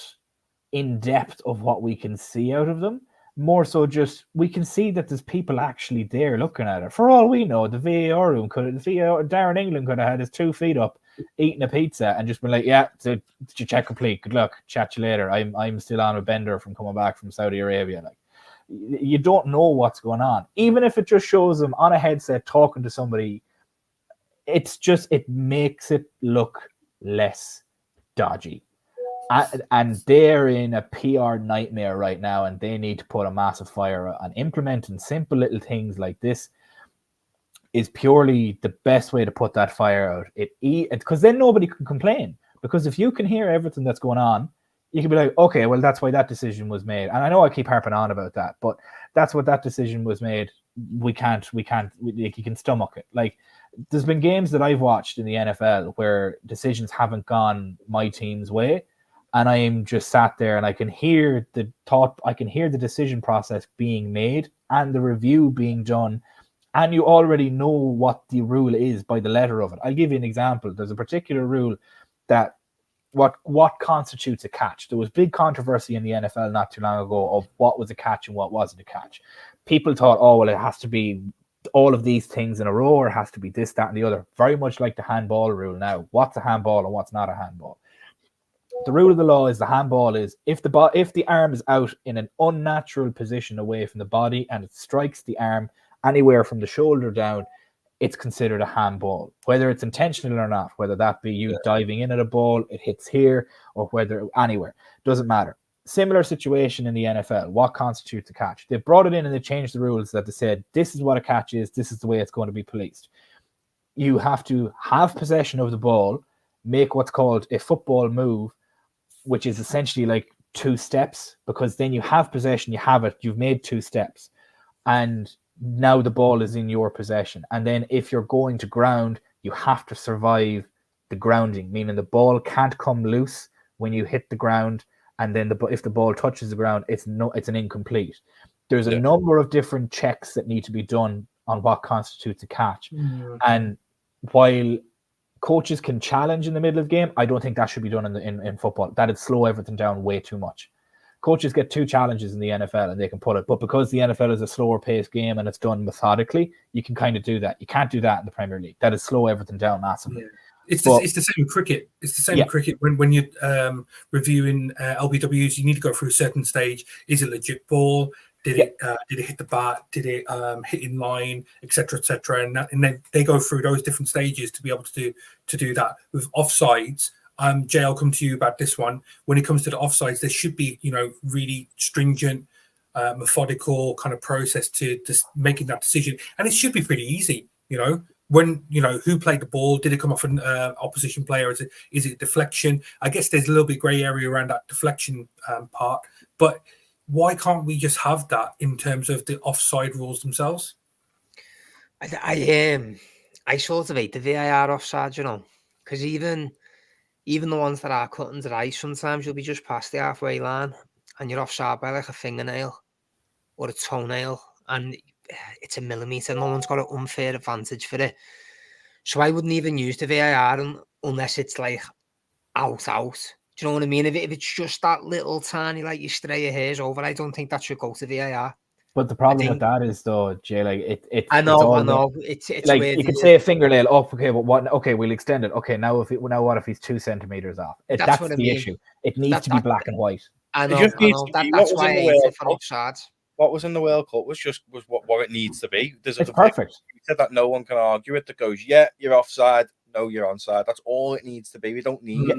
in depth of what we can see out of them. More so just, we can see that there's people actually there looking at it. For all we know, the VAR room Darren England could have had his 2 feet up eating a pizza and just been like, yeah, did you check complete? Good luck. Chat you later. I'm still on a bender from coming back from Saudi Arabia. Like, you don't know what's going on. Even if it just shows them on a headset talking to somebody, it makes it look less dodgy. And they're in a PR nightmare right now, and they need to put a massive fire on implementing simple little things like this. Is purely the best way to put that fire out. Because then nobody can complain. Because if you can hear everything that's going on, you can be like, okay, well, that's why that decision was made. And I know I keep harping on about that, but that's what that decision was made. You can stomach it. Like, there's been games that I've watched in the NFL where decisions haven't gone my team's way, and I'm just sat there and I can hear the decision process being made and the review being done, and you already know what the rule is by the letter of it. I'll give you an example. There's a particular rule that what constitutes a catch. There was big controversy in the NFL not too long ago of what was a catch and what wasn't a catch. People thought, oh, well, it has to be all of these things in a row, or it has to be this, that, and the other. Very much like the handball rule now. What's a handball and what's not a handball? The rule of the law is the handball is if the arm is out in an unnatural position away from the body and it strikes the arm anywhere from the shoulder down, it's considered a handball, whether it's intentional or not, whether that be you diving in at a ball, it hits here, or whether anywhere, doesn't matter. Similar situation in the NFL. What constitutes a catch? They brought it in and they changed the rules that they said, this is what a catch is, this is the way it's going to be policed. You have to have possession of the ball, make what's called a football move, which is essentially like 2 steps, because then you have possession, you have it, you've made 2 steps. And now the ball is in your possession. And then if you're going to ground, you have to survive the grounding, meaning the ball can't come loose when you hit the ground. And then if the ball touches the ground, it's an incomplete. There's a number of different checks that need to be done on what constitutes a catch. And while coaches can challenge in the middle of the game, I don't think that should be done in football. That'd slow everything down way too much. Coaches get 2 challenges in the NFL and they can put it. But because the NFL is a slower paced game and it's done methodically, you can kind of do that. You can't do that in the Premier League. That'd slow everything down massively. Yeah. It's the same cricket. It's the same cricket. When you're reviewing LBWs, you need to go through a certain stage. Is it a legit ball? Did it hit the bat? Did it hit in line, etc., etc.? And then they go through those different stages to be able to do that. With offsides, Jay, I'll come to you about this one. When it comes to the offsides, there should be really stringent, methodical kind of process to making that decision, and it should be pretty easy. When who played the ball, did it come off an opposition player? Is it deflection? I guess there's a little bit grey area around that deflection part, but why can't we just have that in terms of the offside rules themselves? I I sort of hate the VAR offside, you know, because even the ones that are cutting to ice, sometimes you'll be just past the halfway line and you're offside by like a fingernail or a toenail, and it's a millimetre. No one's got an unfair advantage for it. So I wouldn't even use the VAR unless it's like out. Do you know what I mean? If it's just that little tiny, like you stray your hairs over, I don't think that should go to VAR. But the problem with that is, though, Jay, like it's I know. It's like where you could say a fingernail up. Okay, but what? Okay, we'll extend it. Okay, now what if he's 2 centimeters off? That's what I the mean. issue. It needs to be black and white. I know. Just needs to be what That's was why in the I hate World it for Cup. offside. What was in the World Cup was what it needs to be. There's It's perfect. You said that no one can argue it. That goes, yeah, you're offside. No, you're onside. That's all it needs to be. We don't need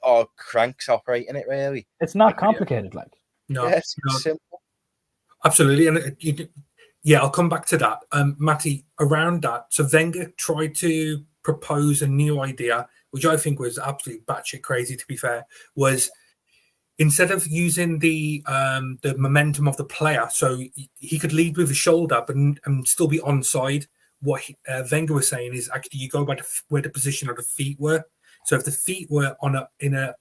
our cranks operating it really. It's not complicated, like. No, Yeah, it's simple. Absolutely, and I'll come back to that. Matty, around that, so Wenger tried to propose a new idea, which I think was absolutely batshit crazy, to be fair, was instead of using the momentum of the player, so he could lead with the shoulder and still be onside. What Wenger was saying is actually you go by where the position of the feet were. So if the feet were in a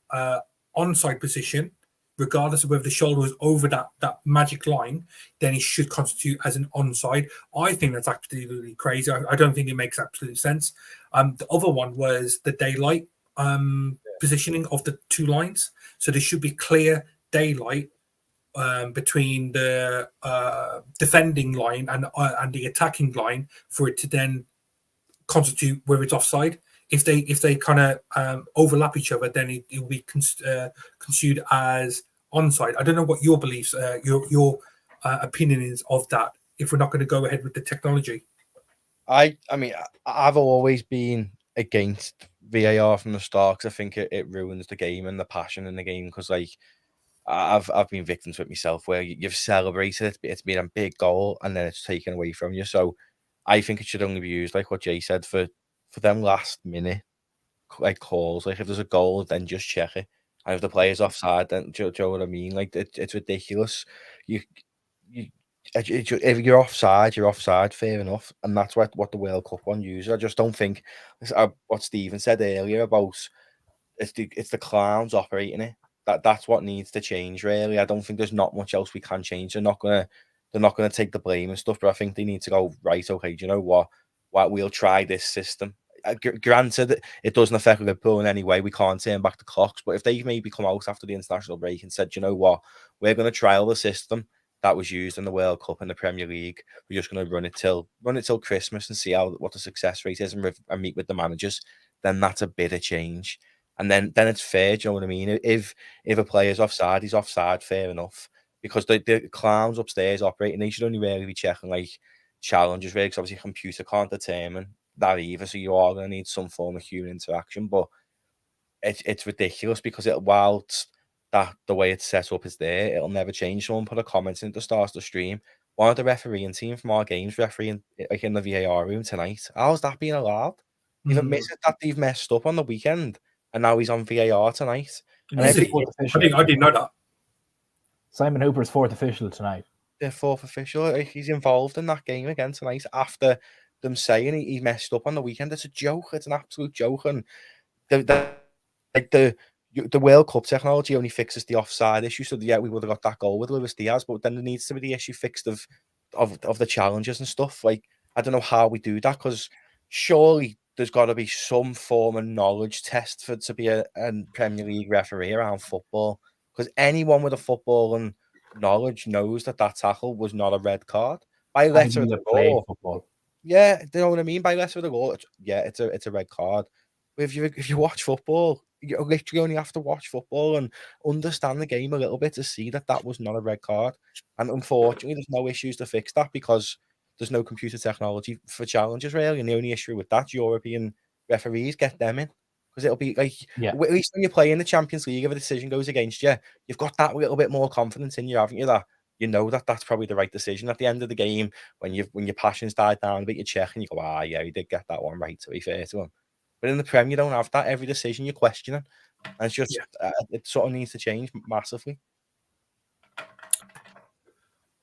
onside position, regardless of whether the shoulder was over that magic line, then it should constitute as an onside. I think that's absolutely crazy. I don't think it makes absolute sense. The other one was the daylight positioning of the two lines. So there should be clear daylight between the defending line and the attacking line for it to then constitute whether it's offside. If they kind of overlap each other, then it will be construed as onside. I don't know what your beliefs, your opinion is of that. If we're not going to go ahead with the technology, I mean, I've always been against VAR from the start because I think it ruins the game and the passion in the game. Because like I've been victim to it myself, where you've celebrated it, it's been a big goal, and then it's taken away from you. So I think it should only be used, like what Jay said, for them last minute like calls. Like if there's a goal, then just check it. And if the player's offside, then do you know what I mean? Like it's ridiculous. If you're offside, fair enough. And that's what the World Cup one uses. I just don't think what Stephen said earlier about it's the clowns operating it. That's what needs to change, really. I don't think there's not much else we can change. They're not gonna take the blame and stuff, but I think they need to go, right, okay, do you know what we'll try this system. Granted, it doesn't affect Liverpool in any way. We can't turn back the clocks, but if they maybe come out after the international break and said, you know what, we're going to trial the system that was used in the World Cup and the Premier League. We're just going to run it till Christmas and see what the success rate is and meet with the managers. Then that's a bit of change, and then it's fair. Do you know what I mean? If a player's offside, he's offside. Fair enough, because the clowns upstairs operating, they should only really be checking like challenges, really, because obviously a computer can't determine that either, so you are going to need some form of human interaction. But it's ridiculous because whilst that the way it's set up is there, it'll never change. Someone put a comment in at the start of the stream. One of the refereeing team from our games refereeing like in the VAR room tonight. How's that being allowed? You've admitted that they've messed up on the weekend, and now he's on VAR tonight. And I didn't know that. Simon Hooper's fourth official tonight. The fourth official, he's involved in that game again tonight after them saying he messed up on the weekend. It's a joke. It's an absolute joke. And the World Cup technology only fixes the offside issue. So yeah, we would have got that goal with Luis Diaz, but then there needs to be the issue fixed of the challenges and stuff. Like I don't know how we do that, because surely there's got to be some form of knowledge test to be a Premier League referee around football. Because anyone with a football and knowledge knows that tackle was not a red card by letter of the law. Football. Yeah, you know what I mean? By letter of the law, yeah, it's a red card. But if you watch football, you literally only have to watch football and understand the game a little bit to see that was not a red card. And unfortunately, there's no issues to fix that because there's no computer technology for challenges, really. And the only issue with that, European referees get them in. Because it'll be like, at least when you play in the Champions League, if a decision goes against you, you've got that little bit more confidence in you, haven't you? That you know that's probably the right decision at the end of the game. When your passions die down a bit, you check and you go, yeah, he did get that one right, to be fair to him. But in the Prem, you don't have that. Every decision you're questioning. And it's just, it sort of needs to change massively.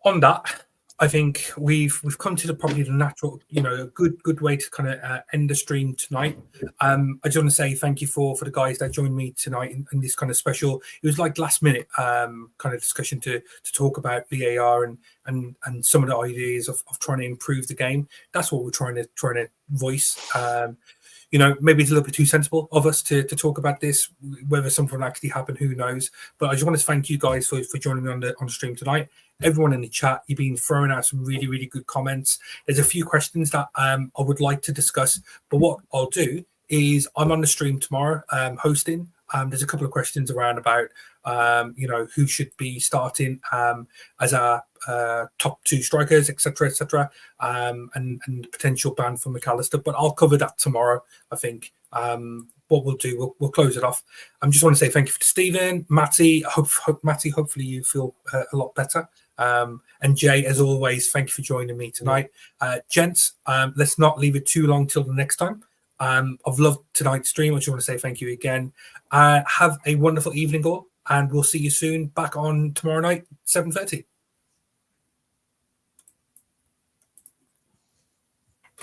On that, I think we've come to probably the natural, a good way to kind of end the stream tonight. I just want to say thank you for the guys that joined me tonight in this kind of special. It was like last minute kind of discussion to talk about VAR and some of the ideas of trying to improve the game. That's what we're trying to voice. Maybe it's a little bit too sensible of us to talk about this. Whether something will actually happen, who knows? But I just want to thank you guys for joining me on the stream tonight. Everyone in the chat, you've been throwing out some really, really good comments. There's a few questions that I would like to discuss, but what I'll do is I'm on the stream tomorrow hosting. There's a couple of questions around about, who should be starting as our top two strikers, etc., and potential ban for McAllister. But I'll cover that tomorrow, I think. What we'll do, we'll close it off. I just want to say thank you to Stephen, Matty. Matty, hopefully you feel a lot better. And Jay, as always, thank you for joining me tonight. Gents, let's not leave it too long till the next time. I've loved tonight's stream. I just want to say thank you again. Have a wonderful evening all, and we'll see you soon back on tomorrow night, 7:30.